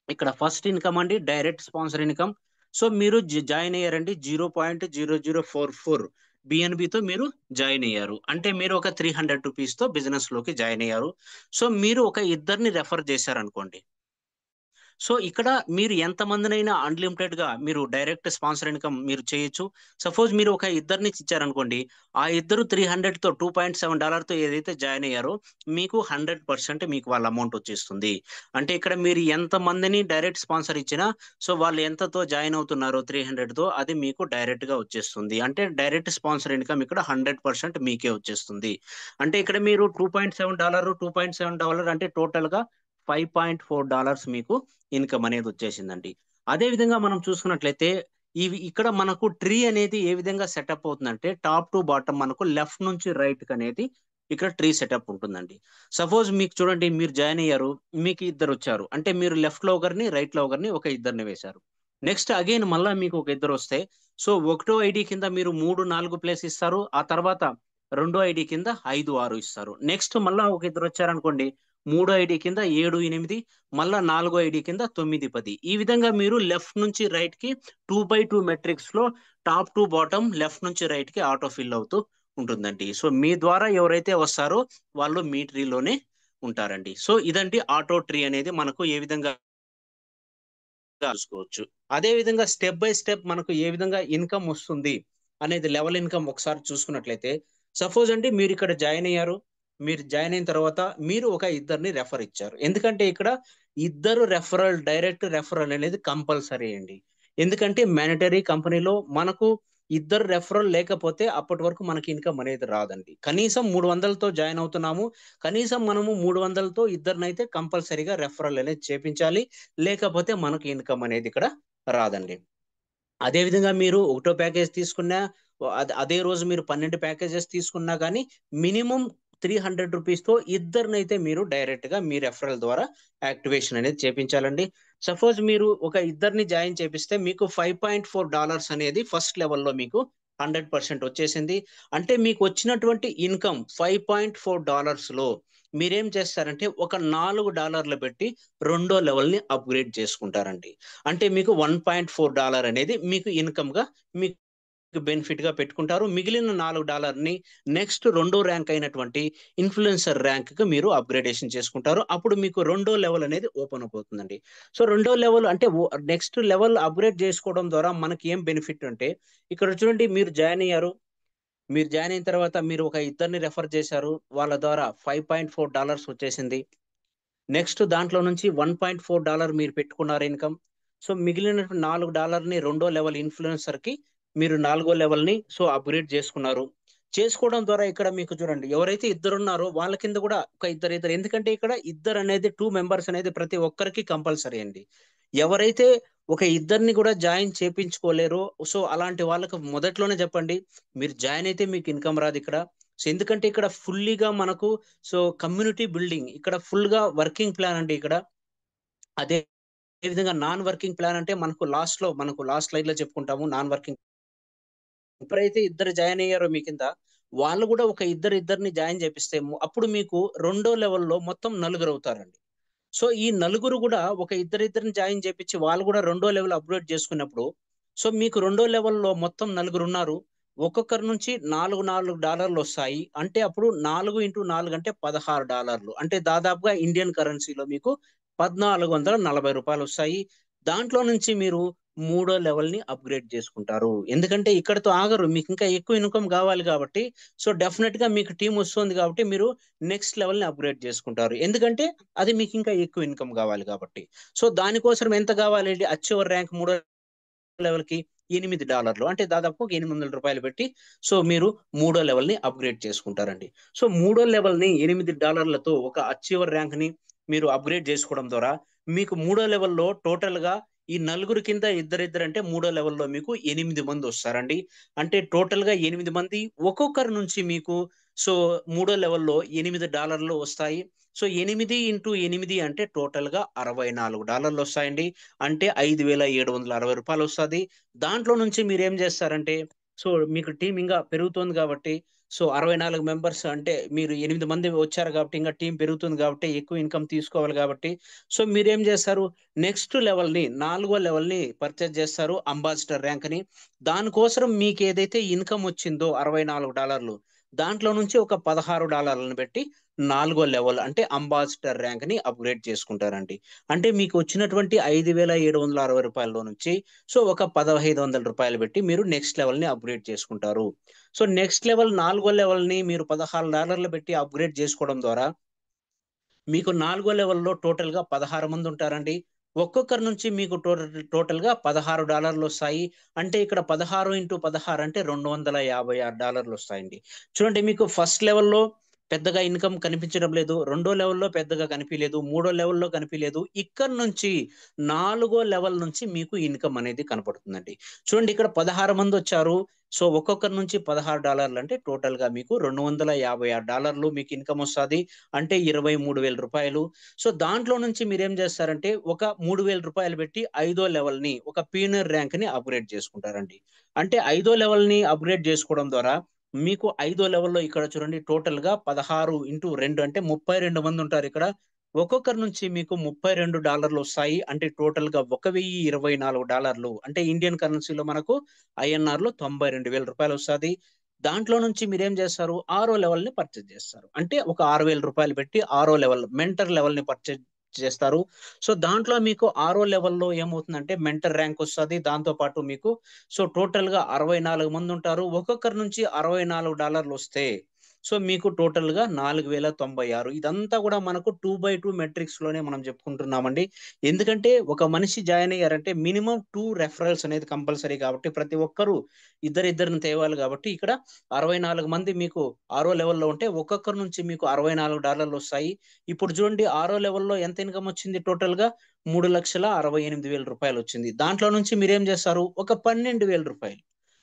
ఇక్కడ ఫస్ట్ ఇన్‌కమ్ అండి డైరెక్ట్ స్పాన్సర్ ఇన్‌కమ్. సో, మీరు జాయిన్ అయ్యారండి 0.0044 బిఎన్‌బితో మీరు జాయిన్ అయ్యారు. అంటే మీరు ఒక ₹300తో బిజినెస్‌లోకి జాయిన్ అయ్యారు. సో, మీరు ఒక ఇద్దరిని రిఫర్ చేశారనుకోండి. సో, ఇక్కడ మీరు ఎంతమందినైనా అన్‌లిమిటెడ్‌గా మీరు డైరెక్ట్ స్పాన్సర్ ఇన్‌కమ్ మీరు చేయొచ్చు. సపోజ్ మీరు ఒక ఇద్దరిని ఇచ్చారనుకోండి. ఆ ఇద్దరు 300తో $2.7తో ఏదైతే జాయిన్ అయ్యారో మీకు 100% మీకు వాళ్ళ అమౌంట్ వచ్చేస్తుంది. అంటే ఇక్కడ మీరు ఎంతమందిని డైరెక్ట్ స్పాన్సర్ ఇచ్చినా సో, వాళ్ళు ఎంతతో జాయిన్ అవుతున్నారో 300తో అది మీకు డైరెక్ట్‌గా వచ్చేస్తుంది. అంటే డైరెక్ట్ స్పాన్సర్ ఇన్‌కమ్ ఇక్కడ 100% మీకే వచ్చేస్తుంది. అంటే ఇక్కడ మీరు $2.7 అంటే టోటల్‌గా $5.4 మీకు ఇన్‌కమ్ అనేది వచ్చేసిందండి. అదే విధంగా మనం చూసుకున్నట్లయితే ఇక్కడ మనకు ట్రీ అనేది ఏ విధంగా సెటప్ అవుతుందంటే టాప్ టు బాటమ్ మనకు లెఫ్ట్ నుంచి రైట్‌కనేది ఇక్కడ ట్రీ సెటప్ ఉంటుందండి. సపోజ్ మీకు చూడండి మీరు జాయిన్ అయ్యారు. మీకు ఇద్దరొచ్చారు. అంటే మీరు లెఫ్ట్‌లో ఒకరిని, రైట్‌లో ఒకరిని ఒక ఇద్దరిని వేశారు. నెక్స్ట్ అగైన్ మళ్ళా మీకు ఒక ఇద్దరొస్తే సో, ఒకటో ఐడీ కింద మీరు 3, 4 ప్లేస్ ఇస్తారు. ఆ తర్వాత రెండో ఐడీ కింద 5, 6 ఇస్తారు. నెక్స్ట్ మళ్ళా ఒక ఇద్దరొచ్చారనుకోండి. మూడో ఐడీ కింద 7, 8 మళ్ళా నాలుగో ఐడీ కింద 9, 10 ఈ విధంగా మీరు లెఫ్ట్ నుంచి రైట్‌కి 2/2 మెట్రిక్స్‌లో టాప్ టు బాటమ్ లెఫ్ట్ నుంచి రైట్‌కి ఆటో ఫిల్ అవుతూ ఉంటుందండి. సో, మీ ద్వారా ఎవరైతే వస్తారో వాళ్ళు మీ ట్రీలోనే ఉంటారండి. సో, ఇదండి ఆటో ట్రీ అనేది మనకు ఏ విధంగా చూసుకోవచ్చు. అదే విధంగా స్టెప్ బై స్టెప్ మనకు ఏ విధంగా ఇన్‌కమ్ వస్తుంది అనేది లెవెల్ ఇన్‌కమ్ ఒకసారి చూసుకున్నట్లయితే సపోజ్ అండి మీరిక్కడ జాయిన్ అయ్యారు. మీరు జాయిన్ అయిన తర్వాత మీరు ఒక ఇద్దరిని రిఫర్ ఇచ్చారు. ఎందుకంటే ఇక్కడ ఇద్దరు డైరెక్ట్ రెఫరల్ అనేది కంపల్సరీ అండి. ఎందుకంటే మానిటరీ కంపెనీలో మనకు ఇద్దరు రెఫరల్ లేకపోతే అప్పటి వరకు మనకి ఇన్కమ్ అనేది రాదండి. కనీసం 300తో జాయిన్ అవుతున్నాము. కనీసం మనము 300తో ఇద్దరినైతే కంపల్సరీగా రెఫరల్ అనేది చేపించాలి. లేకపోతే మనకు ఇన్కమ్ అనేది ఇక్కడ రాదండి. అదే విధంగా మీరు ఒకటో ప్యాకేజ్ తీసుకున్నా, అదే రోజు మీరు 12 ప్యాకేజెస్ తీసుకున్నా గానీ, మినిమమ్ రూ. 300తో ఇద్దరినైతే మీరు డైరెక్ట్‌గా మీ రెఫరల్ ద్వారా యాక్టివేషన్ అనేది చేపించాలండి. సపోజ్ మీరు ఒక ఇద్దరిని జాయిన్ చేపిస్తే మీకు $5.4 అనేది ఫస్ట్ లెవెల్‌లో మీకు 100% వచ్చేసింది. అంటే మీకు వచ్చినటువంటి ఇన్కమ్ $5.4లో మీరేం చేస్తారంటే ఒక $4 పెట్టి రెండో లెవెల్‌ని అప్‌గ్రేడ్ చేసుకుంటారండి. అంటే మీకు $1.4 అనేది మీకు ఇన్కమ్‌గా మీకు బెనిఫిట్‌గా పెట్టుకుంటారు. మిగిలిన $4ని నెక్స్ట్ రెండో ర్యాంక్ అయినటువంటి ఇన్‌ఫ్లుయెన్సర్ ర్యాంక్‌కి మీరు అప్‌గ్రేడేషన్ చేసుకుంటారు. అప్పుడు మీకు రెండో లెవెల్ అనేది ఓపెన్ అయిపోతుందండి. సో, రెండో లెవెల్ అంటే నెక్స్ట్ లెవెల్ అప్‌గ్రేడ్ చేసుకోవడం ద్వారా మనకి ఏం బెనిఫిట్ అంటే, ఇక్కడ చూడండి మీరు జాయిన్ అయ్యారు. మీరు జాయిన్ అయిన తర్వాత మీరు ఒక ఇద్దరిని రిఫర్ చేశారు. వాళ్ళ ద్వారా $5.4 వచ్చేసింది. నెక్స్ట్ దాంట్లో నుంచి $1.4 మీరు పెట్టుకున్నారు ఇన్‌కమ్. సో, మిగిలిన $4ని రెండో లెవెల్ ఇన్‌ఫ్లుయెన్సర్‌కి మీరు నాలుగో లెవెల్‌ని అప్‌గ్రేడ్ చేసుకున్నారు. చేసుకోవడం ద్వారా ఇక్కడ మీకు చూడండి ఎవరైతే ఇద్దరున్నారో వాళ్ళ కింద కూడా ఒక ఇద్దరు ఎందుకంటే ఇక్కడ ఇద్దరనేది 2 మెంబర్స్ అనేది ప్రతి ఒక్కరికి కంపల్సరీ అండి. ఎవరైతే ఒక ఇద్దరిని కూడా జాయిన్ చేపించుకోలేరో అలాంటి వాళ్ళకి మొదట్లోనే చెప్పండి. మీరు జాయిన్ అయితే మీకు ఇన్‌కమ్ రాదిక్కడ. ఎందుకంటే ఇక్కడ ఫుల్లీగా మనకు కమ్యూనిటీ బిల్డింగ్ ఇక్కడ ఫుల్‌గా వర్కింగ్ ప్లాన్ అండి ఇక్కడ. అదే విధంగా నాన్ వర్కింగ్ ప్లాన్ అంటే మనకు లాస్ట్ స్లైడ్‌లో చెప్పుకుంటాము. నాన్ వర్కింగ్ ఎప్పుడైతే ఇద్దరు జాయిన్ అయ్యారో మీ కింద, వాళ్ళు గూడా ఒక ఇద్దరిని జాయిన్ చేపిస్తే అప్పుడు మీకు రెండో లెవెల్‌లో మొత్తం నలుగురవుతారండి. ఈ నలుగురు గూడా ఒక ఇద్దరిని జాయిన్ చేపిచ్చి వాళ్ళు గూడా రెండో లెవెల్ అప్‌గ్రేడ్ చేసుకున్నప్పుడు, మీకు రెండో లెవెల్‌లో మొత్తం నలుగురున్నారు. ఒక్కొక్కరి నుంచి $4 అంటే అప్పుడు 4x4 అంటే $16. అంటే దాదాపుగా ఇండియన్ కరెన్సీలో మీకు రూ. 1440 దాంట్లో నుంచి మీరు మూడో లెవెల్‌ని అప్‌గ్రేడ్ చేసుకుంటారు. ఎందుకంటే ఇక్కడితో ఆగరు. మీకింకా ఎక్కువ ఇన్‌కమ్ గావాలి కాబట్టి, డెఫినిట్‌గా మీకు టీమ్ వస్తుంది కాబట్టి మీరు నెక్స్ట్ లెవెల్‌ని అప్‌గ్రేడ్ చేసుకుంటారు. ఎందుకంటే అది మీకింకా ఎక్కువ ఇన్‌కమ్ గావాలి కాబట్టి. దానికోసం ఎంత గావాలండి? అచీవర్ ర్యాంక్ మూడో లెవెల్‌కి $8 అంటే దాదాపు ఒక $800 పెట్టి మీరు మూడో లెవెల్‌ని అప్‌గ్రేడ్ చేసుకుంటారండి. మూడో లెవెల్‌ని $8 ఒక అచీవర్ ర్యాంక్‌ని మీరు అప్‌గ్రేడ్ చేసుకోవడం ద్వారా మీకు మూడో లెవెల్‌లో టోటల్‌గా ఈ నలుగురు కింద ఇద్దరిద్దరంటే మూడో లెవెల్‌లో మీకు 8 మందొస్తారండి. అంటే టోటల్‌గా 8 మంది ఒక్కొక్కరి నుంచి మీకు సో మూడో లెవెల్‌లో $8 వస్తాయి. 8x8 అంటే టోటల్‌గా $64 వస్తాయండి. అంటే రూ. 5,760 వస్తది. దాంట్లో నుంచి మీరేం జేస్తారంటే, మీకు టీమ్ ఇంగా పెరుగుతోంది గాబట్టి, 64 మెంబర్స్ అంటే మీరు 8 మంది వచ్చారు గాబట్టి, ఇంగా టీమ్ పెరుగుతుంది గాబట్టి, ఎక్కువ ఇన్‌కమ్ తీసుకోవాలి గాబట్టి, మీరేం జేస్తారు, నెక్స్ట్ లెవెల్‌ని, నాలుగో లెవెల్‌ని పర్చేజ్ జేస్తారు. అంబాసిడర్ ర్యాంక్‌ని. దానికోసం మీకేదైతే ఇన్‌కమ్ వచ్చిందో $64 దాంట్లో నుంచి ఒక $16లను పెట్టి, నాలుగో లెవెల్ అంటే అంబాసిడర్ ర్యాంక్‌ని అప్‌గ్రేడ్ చేసుకుంటారండి. అంటే మీకు వచ్చినటువంటి రూ. 5,760 నుంచి ఒక రూ. 1,500 పెట్టి మీరు నెక్స్ట్ లెవెల్‌ని అప్‌గ్రేడ్ చేసుకుంటారు. నెక్స్ట్ లెవెల్ నాలుగో లెవెల్‌ని మీరు $16 పెట్టి అప్‌గ్రేడ్ చేసుకోవడం ద్వారా మీకు నాలుగో లెవెల్‌లో టోటల్‌గా 16 మందుంటారండి. ఒక్కొక్కరి నుంచి మీకు టోటల్‌గా $16 అంటే ఇక్కడ 16x16 అంటే $256 చూడండి మీకు ఫస్ట్ లెవెల్‌లో పెద్దగా ఇన్‌కమ్ కనిపించడం లేదు. రెండో లెవెల్‌లో పెద్దగా కనిపియలేదు. మూడో లెవెల్‌లో కనిపియలేదు. ఇక్కడి నుంచి నాలుగో లెవెల్ నుంచి మీకు ఇన్‌కమ్ అనేది కనపడుతుందండి. చూడండి ఇక్కడ 16 మందొచ్చారు. ఒక్కొక్కరి నుంచి $16 అంటే టోటల్‌గా మీకు $256 మీకు ఇన్‌కమ్ వస్తది. అంటే రూ. 23,000. దాంట్లో నుంచి మీరేం జేస్తారంటే ఒక రూ. 3,000 పెట్టి ఐదో లెవెల్‌ని ఒక పీనర్ ర్యాంక్‌ని అప్‌గ్రేడ్ చేసుకుంటారండి. అంటే ఐదో లెవెల్‌ని అప్‌గ్రేడ్ జేసుకోవడం ద్వారా మీకు ఐదో లెవెల్‌లో ఇక్కడ చూడండి టోటల్‌గా 16x2 అంటే 32 మందుంటారిక్కడ. ఒక్కొక్కరి నుంచి మీకు $32 వస్తాయి. అంటే టోటల్‌గా $1,024 అంటే ఇండియన్ కరెన్సీలో మనకు ఐఎన్ఆర్‌లో రూ. 92,000 వస్తది. దాంట్లో నుంచి మీరేం జేస్తారు, ఆరో లెవెల్‌ని పర్చేజ్ జేస్తారు. అంటే ఒక రూ. 6,000 పెట్టి ఆరో లెవెల్ మెంటర్ లెవెల్‌ని పర్చేజ్ చేస్తారు. దాంట్లో మీకు ఆరో లెవెల్‌లో ఏమవుతుందంటే మెంటర్ ర్యాంక్ వస్తది. దాంతో పాటు మీకు టోటల్‌గా 64 మందుంటారు. ఒక్కొక్కరి నుంచి $64 వస్తే సో మీకు టోటల్ గా 4096. ఇదంతా కూడా మనకు 2/2 మెట్రిక్స్ లోనే మనం చెప్పుకుంటున్నామండి. ఎందుకంటే ఒక మనిషి జాయిన్ అయ్యారంటే మినిమం 2 రెఫరల్స్ అనేది కంపల్సరీ కాబట్టి ప్రతి ఒక్కరు ఇద్దరిద్దరిని తేవాలి కాబట్టి ఇక్కడ 64 మంది మీకు 6వ లెవెల్లో ఉంటే ఒక్కొక్కరి నుంచి మీకు $64 వస్తాయి. ఇప్పుడు చూడండి 6వ లెవెల్లో ఎంత ఇన్కమ్ వచ్చింది టోటల్ గా $3,68,000 వచ్చింది. దాంట్లో నుంచి మీరేం చేస్తారు, ఒక $12,000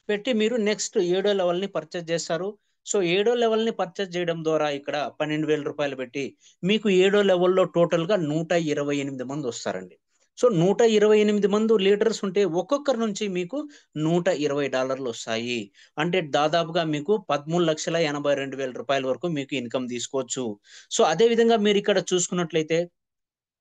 పెట్టి మీరు నెక్స్ట్ 7వ లెవెల్ ని పర్చేజ్ చేస్తారు. సో 7వ లెవెల్ ని పర్చేజ్ చేయడం ద్వారా ఇక్కడ $12,000 పెట్టి మీకు 7వ లెవెల్లో టోటల్ గా 128 మంది వస్తారండి. సో 128 మంది లీడర్స్ ఉంటే ఒక్కొక్కరి నుంచి మీకు $120 వస్తాయి. అంటే దాదాపుగా మీకు $13,82,000 వరకు మీకు ఇన్కమ్ తీసుకోవచ్చు. సో అదే విధంగా మీరు ఇక్కడ చూసుకున్నట్లయితే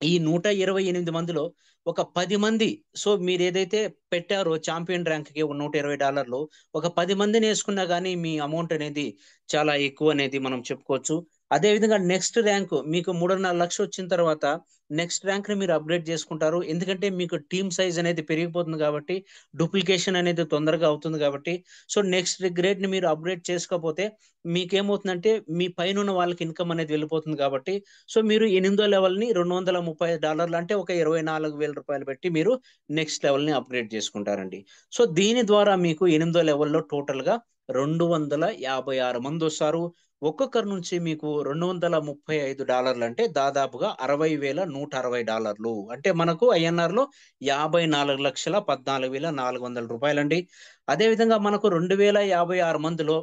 ఈ 128 మందిలో ఒక 10 మంది, సో మీరేదైతే పెట్టారో చాంపియన్ ర్యాంక్‌కి $120 ఒక 10 మందిని యేసుకున్నా గానీ మీ అమౌంట్ అనేది చాలా ఎక్కువ అనేది మనం చెప్పుకోవచ్చు. అదే విధంగా నెక్స్ట్ ర్యాంక్ మీకు 3.5 లక్షలు వచ్చిన తర్వాత నెక్స్ట్ ర్యాంక్‌ని మీరు అప్‌గ్రేడ్ చేసుకుంటారు. ఎందుకంటే మీకు టీమ్ సైజ్ అనేది పెరిగిపోతుంది కాబట్టి, డూప్లికేషన్ అనేది తొందరగా అవుతుంది కాబట్టి, సో నెక్స్ట్ గ్రేడ్‌ని మీరు అప్‌గ్రేడ్ చేసుకోకపోతే మీకేమవుతుందంటే మీ పైనున్న వాళ్ళకి ఇన్కమ్ అనేది వెళ్ళిపోతుంది కాబట్టి, సో మీరు 8వ లెవెల్‌ని $235 అంటే ఒక $24,000 పెట్టి మీరు నెక్స్ట్ లెవెల్‌ని అప్‌గ్రేడ్ చేసుకుంటారండి. సో దీని ద్వారా మీకు 8వ లెవెల్‌లో టోటల్‌గా 256 మందొస్తారు. ఒక్కొక్కరి నుంచి మీకు $235 అంటే దాదాపుగా $60,160. అంటే మనకు ఐఎన్ఆర్‌లో $54,14,400 అండి. అదే విధంగా మనకు 2056 మందిలో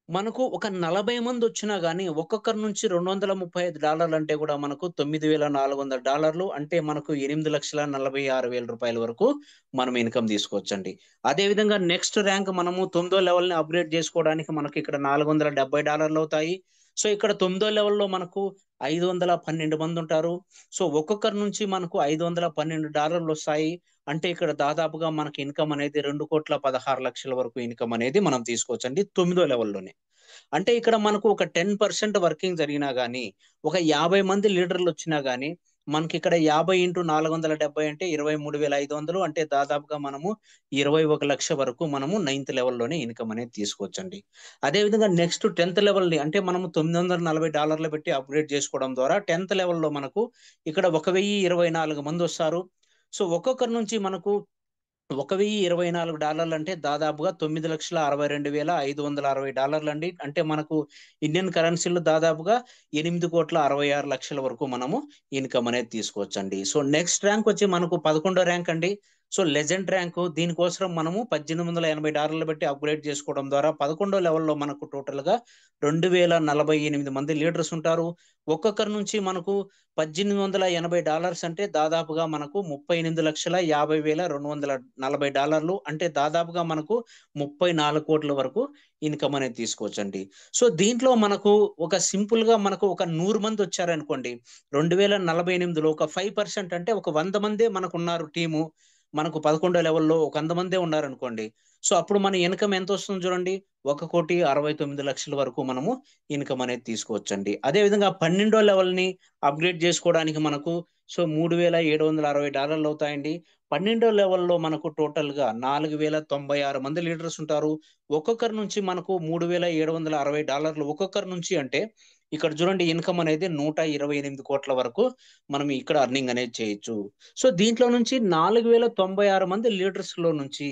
మనకు ఒక 40 మందొచ్చినా గానీ, ఒక్కొక్కరి నుంచి $235 అంటే గూడా మనకు $9,400 అంటే మనకు $8,46,000 వరకు మనం ఇన్కమ్ తీసుకోవచ్చండి. అదే విధంగా నెక్స్ట్ ర్యాంక్ మనము 9థ్ లెవెల్‌ని అప్‌గ్రేడ్ జేసుకోవడానికి మనకిక్కడ $470 అవుతాయి. సో ఇక్కడ 9థ్ లెవెల్‌లో మనకు 512 మందుంటారు. సో ఒక్కొక్కరి నుంచి మనకు $512 వస్తాయి. అంటే ఇక్కడ దాదాపుగా మనకి ఇన్కమ్ అనేది 2,16,00,000 వరకు ఇన్కమ్ అనేది మనం తీసుకోవచ్చండి 9థ్ లెవెల్‌లోనే. అంటే ఇక్కడ మనకు ఒక 10% వర్కింగ్ జరిగినా గానీ, ఒక 50 మంది లీడర్‌లొచ్చినా గానీ, మనకిక్కడ 50 ఇంటూ 470 అంటే 23,500 అంటే దాదాపుగా మనము 21,00,000 వరకు మనము 9థ్ లెవెల్‌లోనే ఇన్కమ్ అనేది తీసుకోవచ్చండి. అదే విధంగా నెక్స్ట్ 10థ్ లెవెల్‌ని అంటే మనము $940 పెట్టి అప్‌గ్రేడ్ చేసుకోవడం ద్వారా 10థ్ లెవెల్‌లో మనకు ఇక్కడ 1,024 మందొస్తారు. సో ఒక్కొక్కరి నుంచి మనకు $1,024 అంటే దాదాపుగా $9,62,560 అండి. అంటే మనకు ఇండియన్ కరెన్సీలో దాదాపుగా 8,66,00,000 వరకు మనము ఇన్కమ్ అనేది తీసుకోవచ్చండి. సో నెక్స్ట్ ర్యాంక్ వచ్చి మనకు 11వ ర్యాంక్ అండి. సో లెజెండ్ ర్యాంకు దీనికోసం మనము $1,880 పెట్టి అప్‌గ్రేడ్ చేసుకోవడం ద్వారా 11వ లెవెల్‌లో మనకు టోటల్‌గా 2,048 మంది లీడర్స్ ఉంటారు. ఒక్కొక్కరి నుంచి మనకు $1,880 అంటే దాదాపుగా మనకు $38,50,240 అంటే దాదాపుగా మనకు 34,00,00,000 వరకు ఇన్కమ్ అనేది తీసుకోవచ్చండి. సో దీంట్లో మనకు ఒక సింపుల్‌గా మనకు ఒక 100 మంది వచ్చారనుకోండి. 2048లో ఒక 5% అంటే ఒక 100 మందే మనకున్నారు టీము. మనకు 11 లెవెల్‌లో ఒక 100 మందే ఉన్నారనుకోండి. సో అప్పుడు మన ఇన్కమ్ ఎంతొస్తుంది చూడండి. 1,69,00,000 వరకు మనము ఇన్కమ్ అనేది తీసుకోవచ్చండి. అదే విధంగా 12 లెవెల్‌ని అప్‌గ్రేడ్ జేసుకోవడానికి మనకు సో $3,760 అవుతాయండి. 12 లెవెల్‌లో మనకు టోటల్‌గా 4,096 మంది లీడర్స్ ఉంటారు. ఒక్కొక్కరి నుంచి మనకు $3,760 ఒక్కొక్కరి నుంచి అంటే ఇక్కడ చూడండి ఇన్కమ్ అనేది 128,00,00,000 వరకు మనం ఇక్కడ ఎర్నింగ్ అనేది చేయొచ్చు. సో దీంట్లో నుంచి 4,096 మంది లీడర్స్‌లో నుంచి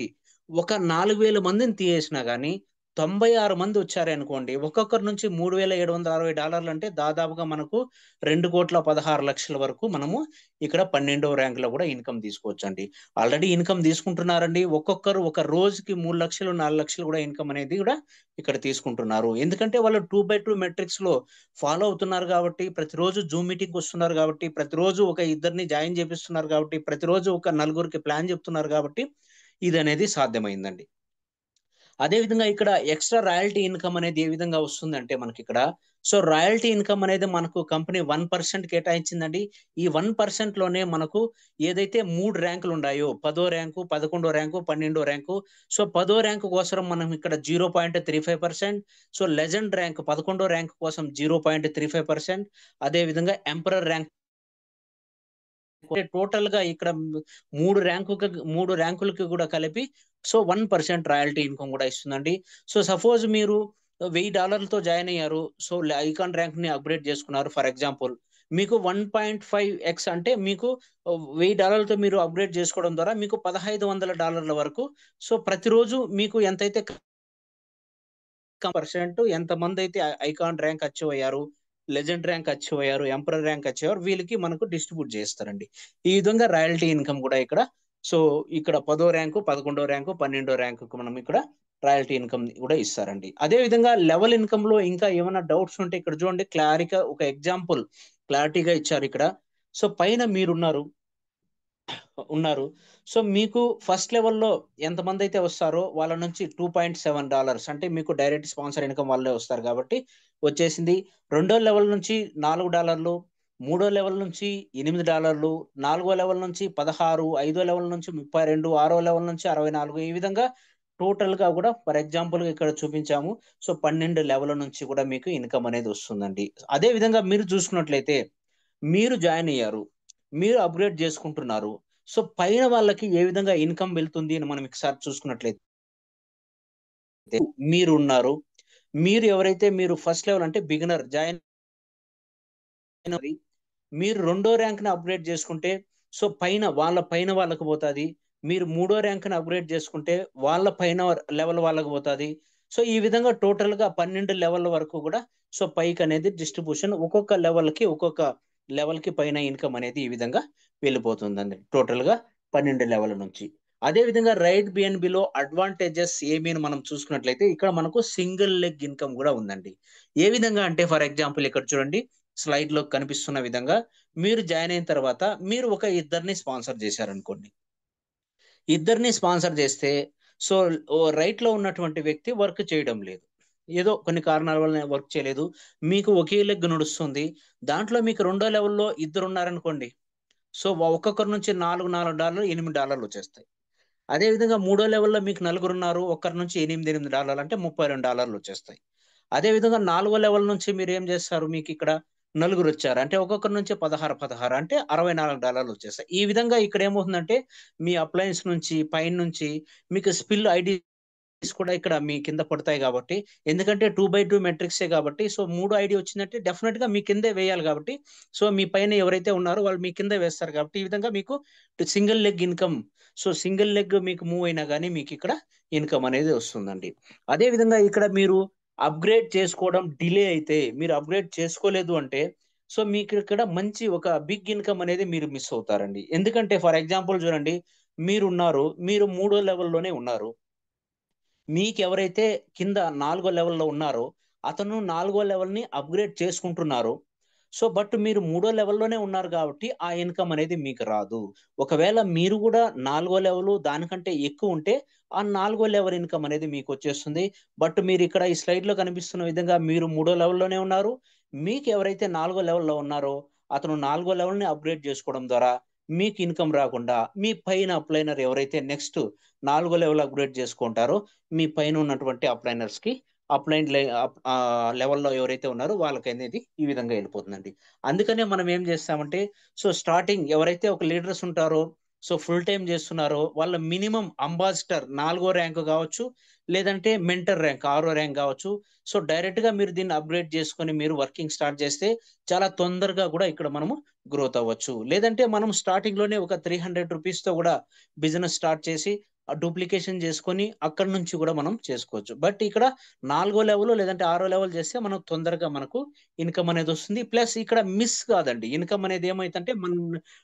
ఒక 4,000 మందిని తీసేసినా గాని 96 మంది వచ్చారనుకోండి. ఒక్కొక్కరి నుంచి $3,760 అంటే దాదాపుగా మనకు 2,16,00,000 వరకు మనము ఇక్కడ 12వ ర్యాంక్‌లో కూడా ఇన్కమ్ తీసుకోవచ్చండి. ఆల్రెడీ ఇన్కమ్ తీసుకుంటున్నారండి. ఒక్కొక్కరు ఒక రోజుకి 3,00,000, 4,00,000 కూడా ఇన్కమ్ అనేది కూడా ఇక్కడ తీసుకుంటున్నారు. ఎందుకంటే వాళ్ళు 2/2 మెట్రిక్స్‌లో ఫాలో అవుతున్నారు కాబట్టి, ప్రతిరోజు జూమ్ మీటింగ్‌కొస్తున్నారు కాబట్టి, ప్రతిరోజు ఒక ఇద్దరిని జాయిన్ చేపిస్తున్నారు కాబట్టి, ప్రతిరోజు ఒక నలుగురికి ప్లాన్ చెప్తున్నారు కాబట్టి, ఇదనేది సాధ్యమైందండి. అదే విధంగా ఇక్కడ ఎక్స్‌ట్రా రాయల్టీ ఇన్కమ్ అనేది ఏ విధంగా వస్తుందంటే మనకిక్కడ, సో రాయల్టీ ఇన్కమ్ అనేది మనకు కంపెనీ 1% కేటాయించిందండి. ఈ 1%లోనే మనకు ఏదైతే 3 ర్యాంకులుండాయో 10థ్ ర్యాంకు, 11వ ర్యాంకు, 12వ ర్యాంకు. సో 10థ్ ర్యాంకు కోసం మనం ఇక్కడ 0.35%, సో లెజెండ్ ర్యాంక్ 11వ ర్యాంక్ కోసం 0.35%, అదే విధంగా ఎంపరర్ ర్యాంక్ టోటల్‌గా ఇక్కడ 3 ర్యాంకులకి గూడా కలిపి సో 1% రాయల్టీ ఇన్కమ్ గూడా ఇస్తుందండి. సో సపోజ్ మీరు $1000తో జాయిన్ అయ్యారు. సో, ఐకాన్ ర్యాంక్‌ని అప్‌గ్రేడ్ చేసుకున్నారు. ఫర్ ఎగ్జాంపుల్ మీకు 1.5x అంటే మీకు $1000తో మీరు అప్‌గ్రేడ్ చేసుకోవడం ద్వారా మీకు $1500 వరకు సో, ప్రతిరోజు మీకు ఎంతైతే పర్సెంట్ ఎంతమందైతే ఐకాన్ ర్యాంక్ అచీవ్ అయ్యారు, లెజెండ్ ర్యాంక్ అచీవ్ అయ్యారు, ఎంపరర్ ర్యాంక్ అచీవ్ అయ్యారు వీళ్ళకి మనకు డిస్ట్రిబ్యూట్ చేస్తారండి. ఈ విధంగా రాయల్టీ ఇన్‌కమ్ కూడా ఇక్కడ సో, ఇక్కడ 10వ ర్యాంకు, 11వ ర్యాంకు, 12వ ర్యాంకుకి మనం ఇక్కడ రాయల్టీ ఇన్‌కమ్ కూడా ఇస్తారండి. అదే విధంగా లెవెల్ ఇన్‌కమ్‌లో ఇంకా ఏమైనా డౌట్స్ ఉంటే ఇక్కడ చూడండి ఒక ఎగ్జాంపుల్ క్లారిటీగా ఇచ్చారు ఇక్కడ. సో, పైన మీరున్నారు. ఉన్నారు. సో, మీకు ఫస్ట్ లెవెల్‌లో ఎంతమందైతే వస్తారో వాళ్ళ నుంచి $2.7 అంటే మీకు డైరెక్ట్ స్పాన్సర్ ఇన్‌కమ్ వాళ్ళే వస్తారు కాబట్టి వచ్చేసింది. రెండో లెవెల్ నుంచి $4, మూడో లెవెల్ నుంచి $8, నాలుగో లెవెల్ నుంచి 16, ఐదో లెవెల్ నుంచి 32, ఆరో లెవెల్ నుంచి 64 ఈ విధంగా టోటల్‌గా కూడా ఫర్ ఎగ్జాంపుల్‌గా ఇక్కడ చూపించాము. సో, 12 లెవెల్ నుంచి కూడా మీకు ఇన్‌కమ్ అనేది వస్తుందండి. అదే విధంగా మీరు చూసుకున్నట్లయితే మీరు జాయిన్ అయ్యారు. మీరు అప్‌గ్రేడ్ చేసుకుంటున్నారు. సో, పైన వాళ్ళకి ఏ విధంగా ఇన్‌కమ్ వెళ్తుంది అని మనం ఒకసారి చూసుకున్నట్లయితే మీరున్నారు. మీరు ఫస్ట్ లెవెల్ అంటే బిగినర్ జాయిన్ అయినది. మీరు రెండో ర్యాంక్‌ని అప్‌గ్రేడ్ చేసుకుంటే సో, వాళ్ళ పైన వాళ్ళకి పోతాది. మీరు మూడో ర్యాంక్‌ని అప్‌గ్రేడ్ చేసుకుంటే వాళ్ళ పైన లెవెల్ వాళ్ళకి పోతాది. సో, ఈ విధంగా టోటల్‌గా 12 లెవెల్ వరకు కూడా సో, పైకనేది డిస్ట్రిబ్యూషన్ ఒక్కొక్క లెవెల్‌కి పైన ఇన్‌కమ్ అనేది ఈ విధంగా వెళ్ళిపోతుందండి. టోటల్‌గా 12 లెవెల్ నుంచి. అదే విధంగా రైట్ బిఎన్‌బిలో అడ్వాంటేజెస్ ఏమి అని మనం చూసుకున్నట్లయితే ఇక్కడ మనకు సింగిల్ లెగ్ ఇన్‌కమ్ గూడా ఉందండి. ఏ విధంగా అంటే ఫర్ ఎగ్జాంపుల్ ఇక్కడ చూడండి స్లైడ్‌లో కనిపిస్తున్న విధంగా మీరు జాయిన్ అయిన తర్వాత మీరు ఒక ఇద్దరిని స్పాన్సర్ చేశారనుకోండి. ఇద్దరిని స్పాన్సర్ చేస్తే సో, రైట్‌లో ఉన్నటువంటి వ్యక్తి వర్క్ చేయడం లేదు. ఏదో కొన్ని కారణాల వల్ల వర్క్ చేయలేదు. మీకు ఒకే లెగ్ నడుస్తుంది. దాంట్లో మీకు రెండో లెవెల్‌లో ఇద్దరున్నారనుకోండి. సో, ఒక్కొక్కరి నుంచి $4 $8 వచ్చేస్తాయి. అదే విధంగా మూడో లెవెల్‌లో మీకు నలుగురున్నారు. ఒక్కరి నుంచి $8 అంటే $32 వచ్చేస్తాయి. అదే విధంగా నాలుగో లెవెల్ నుంచి మీరేం చేస్తారు? మీకిక్కడ నలుగురొచ్చారు. అంటే ఒక్కొక్కరి నుంచి 16 అంటే $64 వచ్చేస్తాయి. ఈ విధంగా ఇక్కడేమవుతుందంటే మీ అప్లయన్స్ నుంచి, పైనుంచి మీకు స్పిల్ ఐడీస్ కూడా ఇక్కడ మీ కింద పడతాయి గాబట్టి, ఎందుకంటే 2/2 మెట్రిక్సే గాబట్టి, సో 3 ఐడీ వచ్చిందంటే డెఫినిట్‌గా మీ కిందే వేయాలి గాబట్టి, సో మీ పైన ఎవరైతే ఉన్నారో వాళ్ళు మీ కిందే వేస్తారు గాబట్టి, ఈ విధంగా మీకు single leg income so single leg మీకు మూవ్ అయినా గాని మీకిక్కడ ఇన్‌కమ్ అనేది వస్తుందండి. అదే విధంగా ఇక్కడ మీరు అప్‌గ్రేడ్ చేసుకోవడం డిలే అయితే, మీరు అప్‌గ్రేడ్ చేసుకోలేదు అంటే, సో మీకిక్కడ మంచి ఒక బిగ్ ఇన్‌కమ్ అనేది మీరు మిస్ అవుతారండి. ఎందుకంటే ఫర్ ఎగ్జాంపుల్ చూడండి, మీరు మూడో లెవెల్‌లోనే ఉన్నారు. మీకెవరైతే కింద నాలుగో లెవెల్‌లో ఉన్నారో, అతను నాలుగో లెవెల్‌ని అప్‌గ్రేడ్ చేసుకుంటున్నారు. సో, బట్ మీరు మూడో లెవెల్‌లోనే ఉన్నారు గాబట్టి, ఆ ఇన్‌కమ్ అనేది మీకు రాదు. ఒకవేళ మీరు గూడా నాలుగో లెవెలు దానికంటే ఎక్కువుంటే, ఆ నాలుగో లెవెల్ ఇన్‌కమ్ అనేది మీకొచ్చేస్తుంది. బట్ మీరిక్కడ ఈ స్లైడ్‌లో కనిపిస్తున్న విధంగా మీరు మూడో లెవెల్‌లోనే ఉన్నారు. మీకెవరైతే నాలుగో లెవెల్‌లో ఉన్నారో, అతను నాలుగో లెవెల్‌ని అప్‌గ్రేడ్ చేసుకోవడం ద్వారా, మీకు ఇన్‌కమ్ రాకుండా, మీ పైన అప్లైనర్ ఎవరైతే నెక్స్ట్ నాలుగో లెవెల్ అప్‌గ్రేడ్ చేసుకుంటారో మీ పైన ఉన్నటువంటి లెవెల్‌లో ఎవరైతే ఉన్నారో వాళ్ళకనేది ఈ విధంగా ఎళ్ళిపోతుందండి. అందుకనే మనం ఏం చేస్తామంటే, సో, స్టార్టింగ్ ఎవరైతే ఒక లీడర్స్ ఉంటారో, సో, ఫుల్ టైమ్ చేస్తున్నారో వాళ్ళ మినిమమ్ అంబాసిడర్ నాలుగో ర్యాంక్ గావచ్చు, లేదంటే మెంటర్ ర్యాంక్ ఆరో ర్యాంక్ గావచ్చు. సో, డైరెక్ట్‌గా మీరు దీన్ని అప్‌గ్రేడ్ చేసుకొని మీరు వర్కింగ్ స్టార్ట్ చేస్తే చాలా తొందరగా గూడా ఇక్కడ మనము గ్రోత్ అవ్వచ్చు. లేదంటే మనం స్టార్టింగ్‌లోనే ఒక ₹300తో గూడా బిజినెస్ స్టార్ట్ చేసి డూప్లికేషన్ చేసుకొని అక్కడి నుంచి గూడా మనం చేసుకోవచ్చు. బట్ ఇక్కడ నాలుగో లెవెల్ లేదంటే ఆరో లెవెల్ చేస్తే మనం తొందరగా మనకు ఇన్‌కమ్ అనేదొస్తుంది. ప్లస్ ఇక్కడ మిస్ కాదండి. ఇన్‌కమ్ అనేది ఏమైతంటే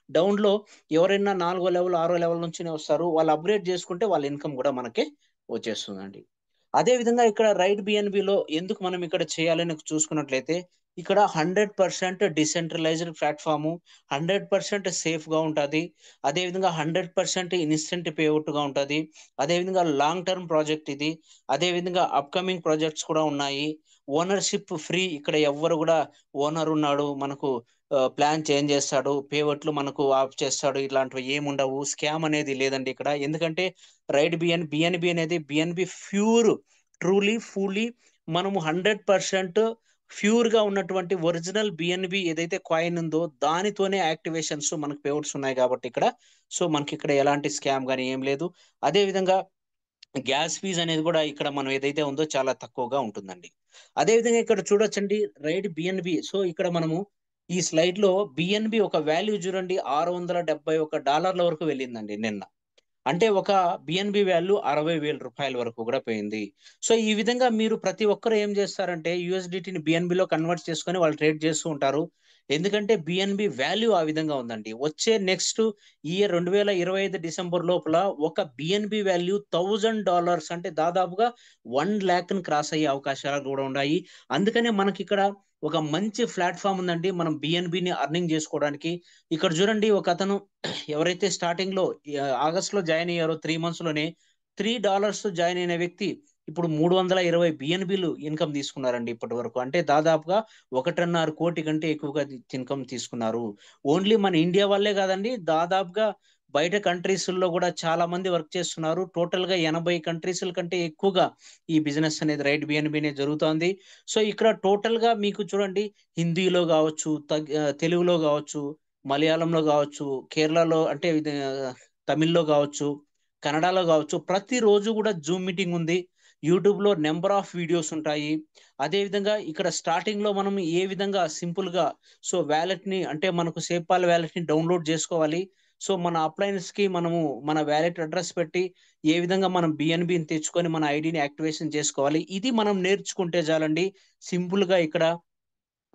డౌన్‌లో ఎవరైనా నాలుగో లెవెల్, ఆరో లెవెల్ నుంచినే వస్తారు. వాళ్ళు అప్‌గ్రేడ్ చేసుకుంటే వాళ్ళ ఇన్‌కమ్ గూడా మనకి వచ్చేస్తుందండి. అదే విధంగా ఇక్కడ రైట్ బిఎన్‌బిలో ఎందుకు మనం ఇక్కడ చేయాలని చూసుకున్నట్లయితే, ఇక్కడ 100% డిసెంట్రలైజ్డ్ ప్లాట్‌ఫార్ము, 100% సేఫ్‌గా ఉంటది. అదే విధంగా 100% ఇన్‌స్టంట్ పేఅవుట్‌గా ఉంటది. అదే విధంగా లాంగ్ టర్మ్ ప్రాజెక్ట్ ఇది. అదే విధంగా అప్‌కమింగ్ ప్రాజెక్ట్స్ కూడా ఉన్నాయి. ఓనర్‌షిప్ ఫ్రీ ఇక్కడ ఎవ్వరు గూడా ఓనర్ ఉన్నాడు. మనకు ప్లాన్ చేంజ్ చేస్తాడు. పేఅవుట్లు మనకు ఆఫ్ చేస్తాడు. ఇట్లాంటివి ఏముండవు. స్కామ్ అనేది లేదండి ఇక్కడ. ఎందుకంటే రైట్ బిఎన్‌బి అనేది బిఎన్‌బి ట్రూలీ మనము 100% ప్యూర్‌గా ఉన్నటువంటి ఒరిజినల్ బిఎన్‌బి ఏదైతే కాయిన్ ఉందో దానితోనే యాక్టివేషన్స్ మనకు పేఅవుట్స్ ఉన్నాయి కాబట్టి ఇక్కడ. సో, మనకిక్కడ ఎలాంటి స్కామ్ గాని ఏం లేదు. అదే విధంగా గ్యాస్ ఫీజ్ అనేది గూడా ఇక్కడ మనం ఏదైతే ఉందో చాలా తక్కువగా ఉంటుందండి. అదేవిధంగా ఇక్కడ చూడొచ్చండి రైడ్ బిఎన్బి. సో ఇక్కడ మనము ఈ స్లైడ్ లో బిఎన్బి ఒక వాల్యూ చూడండి $671 వరకు వెళ్ళిందండి నిన్న. అంటే ఒక బిఎన్బి వాల్యూ ₹60,000 వరకు కూడా పోయింది. సో ఈ విధంగా మీరు ప్రతి ఒక్కరు ఏం చేస్తారంటే యూఎస్డిటీని బిఎన్బిలో కన్వర్ట్ చేసుకొని వాళ్ళు ట్రేడ్ చేస్తూ ఉంటారు. ఎందుకంటే బిఎన్బి వాల్యూ ఆ విధంగా ఉందండి. వచ్చే నెక్స్ట్ ఇయర్ 2025 డిసెంబర్ లోపల ఒక బిఎన్బి వాల్యూ $1,000 అంటే దాదాపుగా 1,00,000 క్రాస్ అయ్యే అవకాశాలు కూడా ఉన్నాయి. అందుకనే మనకి ఇక్కడ ఒక మంచి ప్లాట్ఫామ్ ఉందండి మనం బిఎన్బిని అర్నింగ్ చేసుకోవడానికి. ఇక్కడ చూడండి ఒక అతను ఎవరైతే స్టార్టింగ్ లో ఆగస్ట్ లో జాయిన్ అయ్యారో 3 months లోనే $3 జాయిన్ అయిన వ్యక్తి ఇప్పుడు 320 బిఎన్బిలు ఇన్కమ్ తీసుకున్నారండి ఇప్పటి వరకు. అంటే దాదాపుగా 1.5 కోటి కంటే ఎక్కువగా ఇన్కమ్ తీసుకున్నారు. ఓన్లీ మన ఇండియా వాళ్ళే కాదండి, దాదాపుగా బయట కంట్రీస్ లో కూడా చాలా మంది వర్క్ చేస్తున్నారు. టోటల్ గా 80 కంట్రీస్ కంటే ఎక్కువగా ఈ బిజినెస్ అనేది రైట్ బిఎన్బి అనేది జరుగుతోంది. సో ఇక్కడ టోటల్ గా మీకు చూడండి హిందీలో కావచ్చు, తెలుగులో కావచ్చు, మలయాళంలో కావచ్చు, కేరళలో అంటే తమిళ్లో కావచ్చు, కన్నడలో కావచ్చు, ప్రతిరోజు కూడా జూమ్ మీటింగ్ ఉంది. యూట్యూబ్ లో నెంబర్ ఆఫ్ వీడియోస్ ఉంటాయి. అదే విధంగా ఇక్కడ స్టార్టింగ్ లో మనం ఏ విధంగా సింపుల్ గా సో వ్యాలెట్ ని అంటే మనకు సేపాల్ వ్యాలెట్ ని డౌన్లోడ్ చేసుకోవాలి. సో మన అప్లయన్స్ కి మనము మన వ్యాలెట్ అడ్రస్ పెట్టి ఏ విధంగా మనం బిఎన్బిని తెచ్చుకొని మన ఐడిని యాక్టివేషన్ చేసుకోవాలి, ఇది మనం నేర్చుకుంటే చాలండి. సింపుల్ గా ఇక్కడ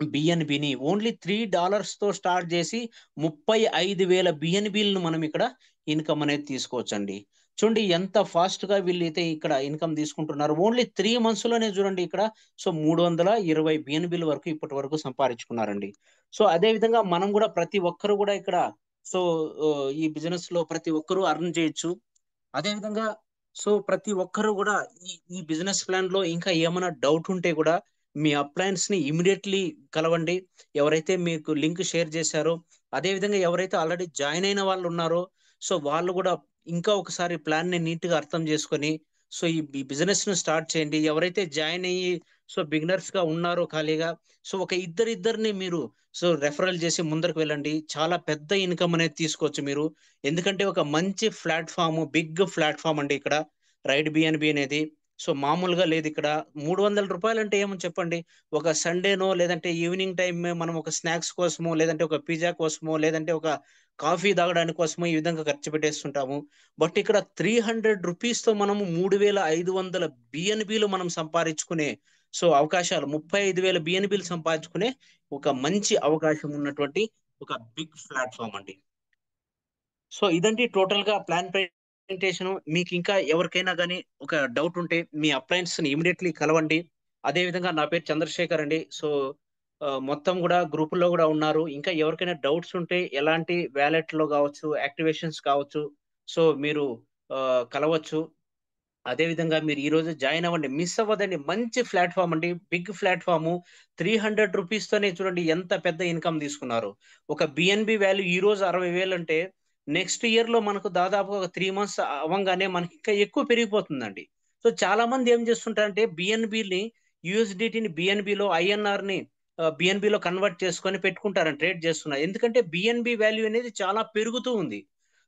బిఎన్బిని ఓన్లీ $3 స్టార్ట్ చేసి 35,000 బిఎన్బిలను మనం ఇక్కడ ఇన్కమ్ అనేది తీసుకోవచ్చండి. చూడండి ఎంత ఫాస్ట్ గా వీళ్ళైతే ఇక్కడ ఇన్కమ్ తీసుకుంటున్నారు. ఓన్లీ 3 months లోనే చూడండి ఇక్కడ సో 320 బిఎన్బిల వరకు ఇప్పటి వరకు సంపాదించుకున్నారండి. సో అదే విధంగా మనం కూడా ప్రతి ఒక్కరు కూడా ఇక్కడ సో ఈ బిజినెస్ లో ప్రతి ఒక్కరూ అర్న్ చేయొచ్చు. అదే విధంగా సో ప్రతి ఒక్కరు కూడా ఈ బిజినెస్ ప్లాన్ లో ఇంకా ఏమైనా డౌట్ ఉంటే కూడా మీ అప్లయన్స్ ని ఇమీడియట్లీ కలవండి. ఎవరైతే మీకు లింక్ షేర్ చేశారో అదే విధంగా ఎవరైతే ఆల్రెడీ జాయిన్ అయిన వాళ్ళు ఉన్నారో సో వాళ్ళు కూడా ఇంకా ఒకసారి ప్లాన్ ని నీట్ గా అర్థం చేసుకొని సో ఈ బిజినెస్ ను స్టార్ట్ చేయండి. ఎవరైతే జాయిన్ అయ్యి సో బిగినర్స్ గా ఉన్నారో ఖాళీగా సో ఒక ఇద్దరిని మీరు సో రెఫరల్ చేసి ముందరకు వెళ్ళండి. చాలా పెద్ద ఇన్కమ్ అనేది తీసుకోవచ్చు మీరు. ఎందుకంటే ఒక మంచి ప్లాట్ఫామ్, బిగ్ ప్లాట్ఫామ్ అండి ఇక్కడ రైడ్ బిఎన్బి అనేది. సో మామూలుగా లేదు ఇక్కడ. $300 అంటే ఏమని చెప్పండి. ఒక సండేనో లేదంటే ఈవినింగ్ టైం మనం ఒక స్నాక్స్ కోసమో లేదంటే ఒక పిజ్జా కోసమో లేదంటే ఒక కాఫీ తాగడానికి కోసమో ఈ విధంగా ఖర్చు పెట్టేస్తుంటాము. బట్ ఇక్కడ $300 తో మనము 3,500 బిఎన్బిలు మనం సంపాదించుకునే సో అవకాశాలు 35,000 బిఎన్బిలు సంపాదించుకునే ఒక మంచి అవకాశం ఉన్నటువంటి ఒక బిగ్ ప్లాట్ఫామ్ అండి. సో ఇదండి టోటల్ గా ప్లాన్ ప్రెజెంటేషన్. మీకు ఇంకా ఎవరికైనా కానీ ఒక డౌట్ ఉంటే మీ అప్లయన్స్ ని ఇమీడియట్లీ కలవండి. అదే విధంగా నా పేరు చంద్రశేఖర్ అండి. సో మొత్తం కూడా గ్రూపుల్లో కూడా ఉన్నారు. ఇంకా ఎవరికైనా డౌట్స్ ఉంటే ఎలాంటి వ్యాలెట్ లో కావచ్చు, యాక్టివేషన్స్ కావచ్చు, సో మీరు కలవచ్చు. అదే విధంగా మీరు ఈ రోజు జాయిన్ అవ్వండి, మిస్ అవ్వదండి. మంచి ప్లాట్ఫామ్ అండి, బిగ్ ప్లాట్ఫామ్. $300 తోనే చూడండి ఎంత పెద్ద ఇన్కమ్ తీసుకున్నారు. ఒక బిఎన్బి వాల్యూ ఈ రోజు 60,000 అంటే నెక్స్ట్ ఇయర్ లో మనకు దాదాపు ఒక 3 months అవ్వంగానే మనకి ఇంకా ఎక్కువ పెరిగిపోతుందండి. సో చాలా మంది ఏం చేస్తుంటారంటే బిఎన్బిని యూఎస్డిటిని బిఎన్బిలో ఐఎన్ఆర్ ని బిఎన్బిలో కన్వర్ట్ చేసుకొని పెట్టుకుంటారని ట్రేడ్ చేస్తున్నారు. ఎందుకంటే బిఎన్బి వాల్యూ అనేది చాలా పెరుగుతూ ఉంది.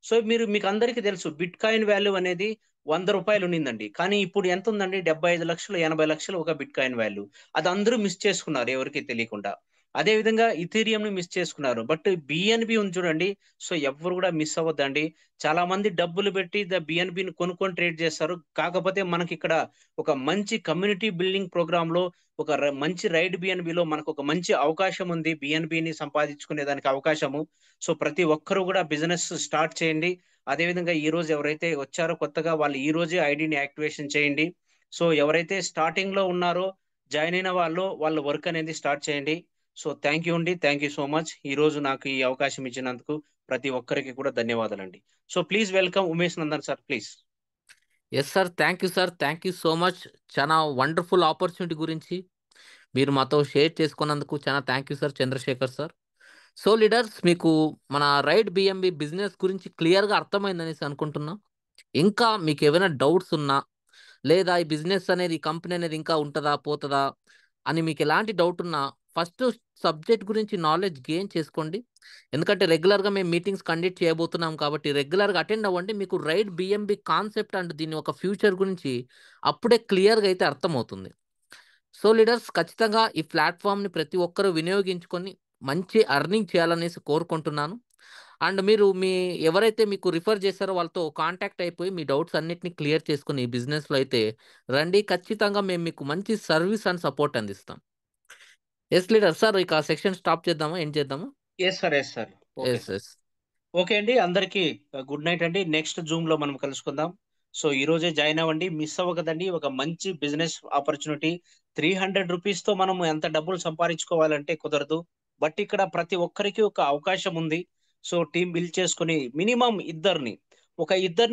సో మీకు అందరికీ తెలుసు బిట్ కాయిన్ వాల్యూ అనేది ₹100 ఉన్నిందండి. కానీ ఇప్పుడు ఎంత ఉందండి? 75 లక్షలు, 80 లక్షలు ఒక బిట్ కాయిన్ వాల్యూ. అది అందరూ మిస్ చేసుకున్నారు ఎవరికి తెలియకుండా. అదే విధంగా ఇథీరియం ని మిస్ చేసుకున్నారు. బట్ బిఎన్బి ఉంది చూడండి. సో ఎవ్వరు కూడా మిస్ అవ్వద్దండి. చాలా మంది డబ్బులు పెట్టి బిఎన్బిని కొనుక్కొని ట్రేడ్ చేస్తారు. కాకపోతే మనకి ఇక్కడ ఒక మంచి కమ్యూనిటీ బిల్డింగ్ ప్రోగ్రామ్ లో ఒక మంచి రైడ్ బిఎన్బిలో మనకు ఒక మంచి అవకాశం ఉంది. బిఎన్బిని సంపాదించుకునే దానికి అవకాశము. సో ప్రతి ఒక్కరు కూడా బిజినెస్ స్టార్ట్ చేయండి. అదే విధంగా ఈ రోజు ఎవరైతే వచ్చారో కొత్తగా వాళ్ళు ఈ రోజే ఐడిని యాక్టివేషన్ చేయండి. సో ఎవరైతే స్టార్టింగ్ లో ఉన్నారో జాయిన్ అయిన వాళ్ళ వర్క్ అనేది స్టార్ట్ చేయండి. సో థ్యాంక్ యూ అండి. Thank you so much. ఈ రోజు నాకు ఈ అవకాశం ఇచ్చినందుకు ప్రతి ఒక్కరికి కూడా ధన్యవాదాలండి. So please welcome Umesh Nandan sir please.
Yes sir, thank you sir, thank you so much. చాలా వండర్ఫుల్ ఆపర్చునిటీ గురించి మీరు మాతో షేర్ చేసుకున్నందుకు చాలా thank you sir, Chandrashekar sir. So leaders, మీకు మన రైడ్ బిఎంబి బిజినెస్ గురించి క్లియర్గా అర్థమైందనేసి అనుకుంటున్నా. ఇంకా మీకు ఏమైనా డౌట్స్ ఉన్నా, లేదా ఈ బిజినెస్ అనేది, ఈ కంపెనీ అనేది ఇంకా ఉంటుందా పోతుందా అని మీకు ఎలాంటి డౌట్ ఉన్నా, ఫస్ట్ సబ్జెక్ట్ గురించి నాలెడ్జ్ గెయిన్ చేసుకోండి. ఎందుకంటే రెగ్యులర్గా మేము మీటింగ్స్ కండక్ట్ చేయబోతున్నాం కాబట్టి రెగ్యులర్గా అటెండ్ అవ్వండి. మీకు రైడ్ బిఎంబి కాన్సెప్ట్ అండ్ దీని ఒక ఫ్యూచర్ గురించి అప్పుడే క్లియర్గా అయితే అర్థమవుతుంది. సో లీడర్స్ ఖచ్చితంగా ఈ ప్లాట్ఫామ్ని ప్రతి ఒక్కరూ వినియోగించుకొని మంచి అర్నింగ్ చేయాలనేసి కోరుకుంటున్నాను. అండ్ మీరు ఎవరైతే మీకు రిఫర్ చేశారో వాళ్ళతో కాంటాక్ట్ అయిపోయి మీ డౌట్స్ అన్నిటిని క్లియర్ చేసుకుని ఈ బిజినెస్లో అయితే రండి. ఖచ్చితంగా మేము మీకు మంచి సర్వీస్ అండ్ సపోర్ట్ అందిస్తాం. ఎస్ లీడర్ సార్, ఇక సెక్షన్ స్టాప్ చేద్దామా, ఎండ్ చేద్దామా?
Yes sir, yes sir. Okay
yes
sir.
Yes
okay అండి, అందరికీ గుడ్ నైట్ అండి. నెక్స్ట్ జూమ్ లో మనం కలుసుకుందాం. సో ఈ రోజే జాయిన్ అవ్వండి, మిస్ అవ్వకదండి. ఒక మంచి బిజినెస్ ఆపర్చునిటీ. 300 రూపీస్ తో మనం ఎంత డబ్బులు సంపాదించుకోవాలంటే కుదరదు. బట్ ఇక్కడ ప్రతి ఒక్కరికి ఒక అవకాశం ఉంది. సో టీం బిల్డ్ చేసుకుని మినిమం ఇద్దరిని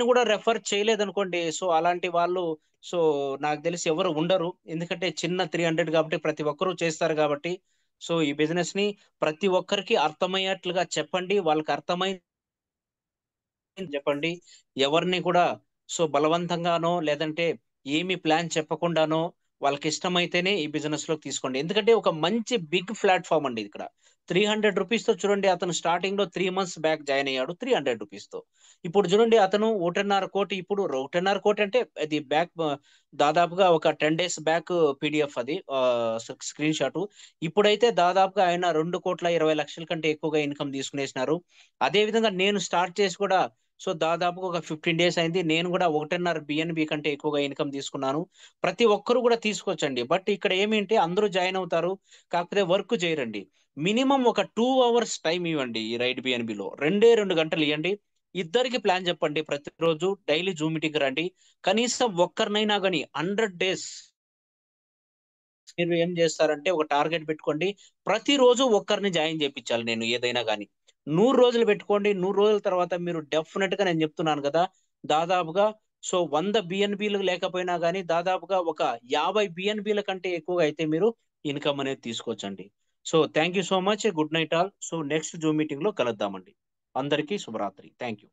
కూడా రెఫర్ చేయలేదనుకోండి, సో అలాంటి వాళ్ళు, సో నాకు తెలిసి ఎవరు ఉండరు. ఎందుకంటే చిన్న 300 కాబట్టి ప్రతి ఒక్కరూ చేస్తారు కాబట్టి. సో ఈ బిజినెస్ ని ప్రతి ఒక్కరికి అర్థమయ్యేట్లుగా చెప్పండి. వాళ్ళకి చెప్పండి. ఎవరిని కూడా సో బలవంతంగానో లేదంటే ఏమి ప్లాన్ చెప్పకుండానో వాళ్ళకి ఇష్టమైతేనే ఈ బిజినెస్ లోకి తీసుకోండి. ఎందుకంటే ఒక మంచి బిగ్ ప్లాట్ఫామ్ అండి ఇక్కడ. 300 రూపీస్ తో చూడండి, అతను స్టార్టింగ్ లో 3 months బ్యాక్ జాయిన్ అయ్యాడు 300 రూపీస్ తో. ఇప్పుడు చూడండి అతను 1.5 కోటి, ఇప్పుడు 1.5 కోటి అంటే అది బ్యాక్ దాదాపుగా ఒక 10 days బ్యాక్ పీడిఎఫ్ అది స్క్రీన్ షాట్. ఇప్పుడైతే దాదాపుగా ఆయన 2,20,00,000 కంటే ఎక్కువగా ఇన్కమ్ తీసుకునేసినారు. అదే విధంగా నేను స్టార్ట్ చేసి కూడా సో దాదాపుగా ఒక 15 days అయింది. నేను కూడా 1.5 బిఎన్బి కంటే ఎక్కువగా ఇన్కమ్ తీసుకున్నాను. ప్రతి ఒక్కరు కూడా తీసుకోవచ్చండి. బట్ ఇక్కడ ఏమింటే అందరూ జాయిన్ అవుతారు, కాకపోతే వర్క్ చేయరండి. మినిమం ఒక 2 hours టైం ఇవ్వండి. ఈ రైట్ బిఎన్బిలో 2 గంటలు ఇవ్వండి. ఇద్దరికి ప్లాన్ చెప్పండి. ప్రతిరోజు డైలీ జూమ్ మీటింగ్ రండి. కనీసం ఒక్కరినైనా కానీ 100 days మీరు ఏం చేస్తారంటే ఒక టార్గెట్ పెట్టుకోండి. ప్రతిరోజు ఒక్కరిని జాయిన్ చేయించాలి నేను ఏదైనా కానీ. 100 రోజులు పెట్టుకోండి. 100 రోజుల తర్వాత మీరు డెఫినెట్ గా, నేను చెప్తున్నాను కదా, దాదాపుగా సో 100 బిఎన్బిలు లేకపోయినా కానీ దాదాపుగా ఒక 50 బిఎన్బిల కంటే ఎక్కువగా అయితే మీరు ఇన్కమ్ అనేది తీసుకోవచ్చండి. So thank you so much. Good night all. So next Zoom meeting లో కలుద్దామండి. అందరికీ శుభరాత్రి. Thank you.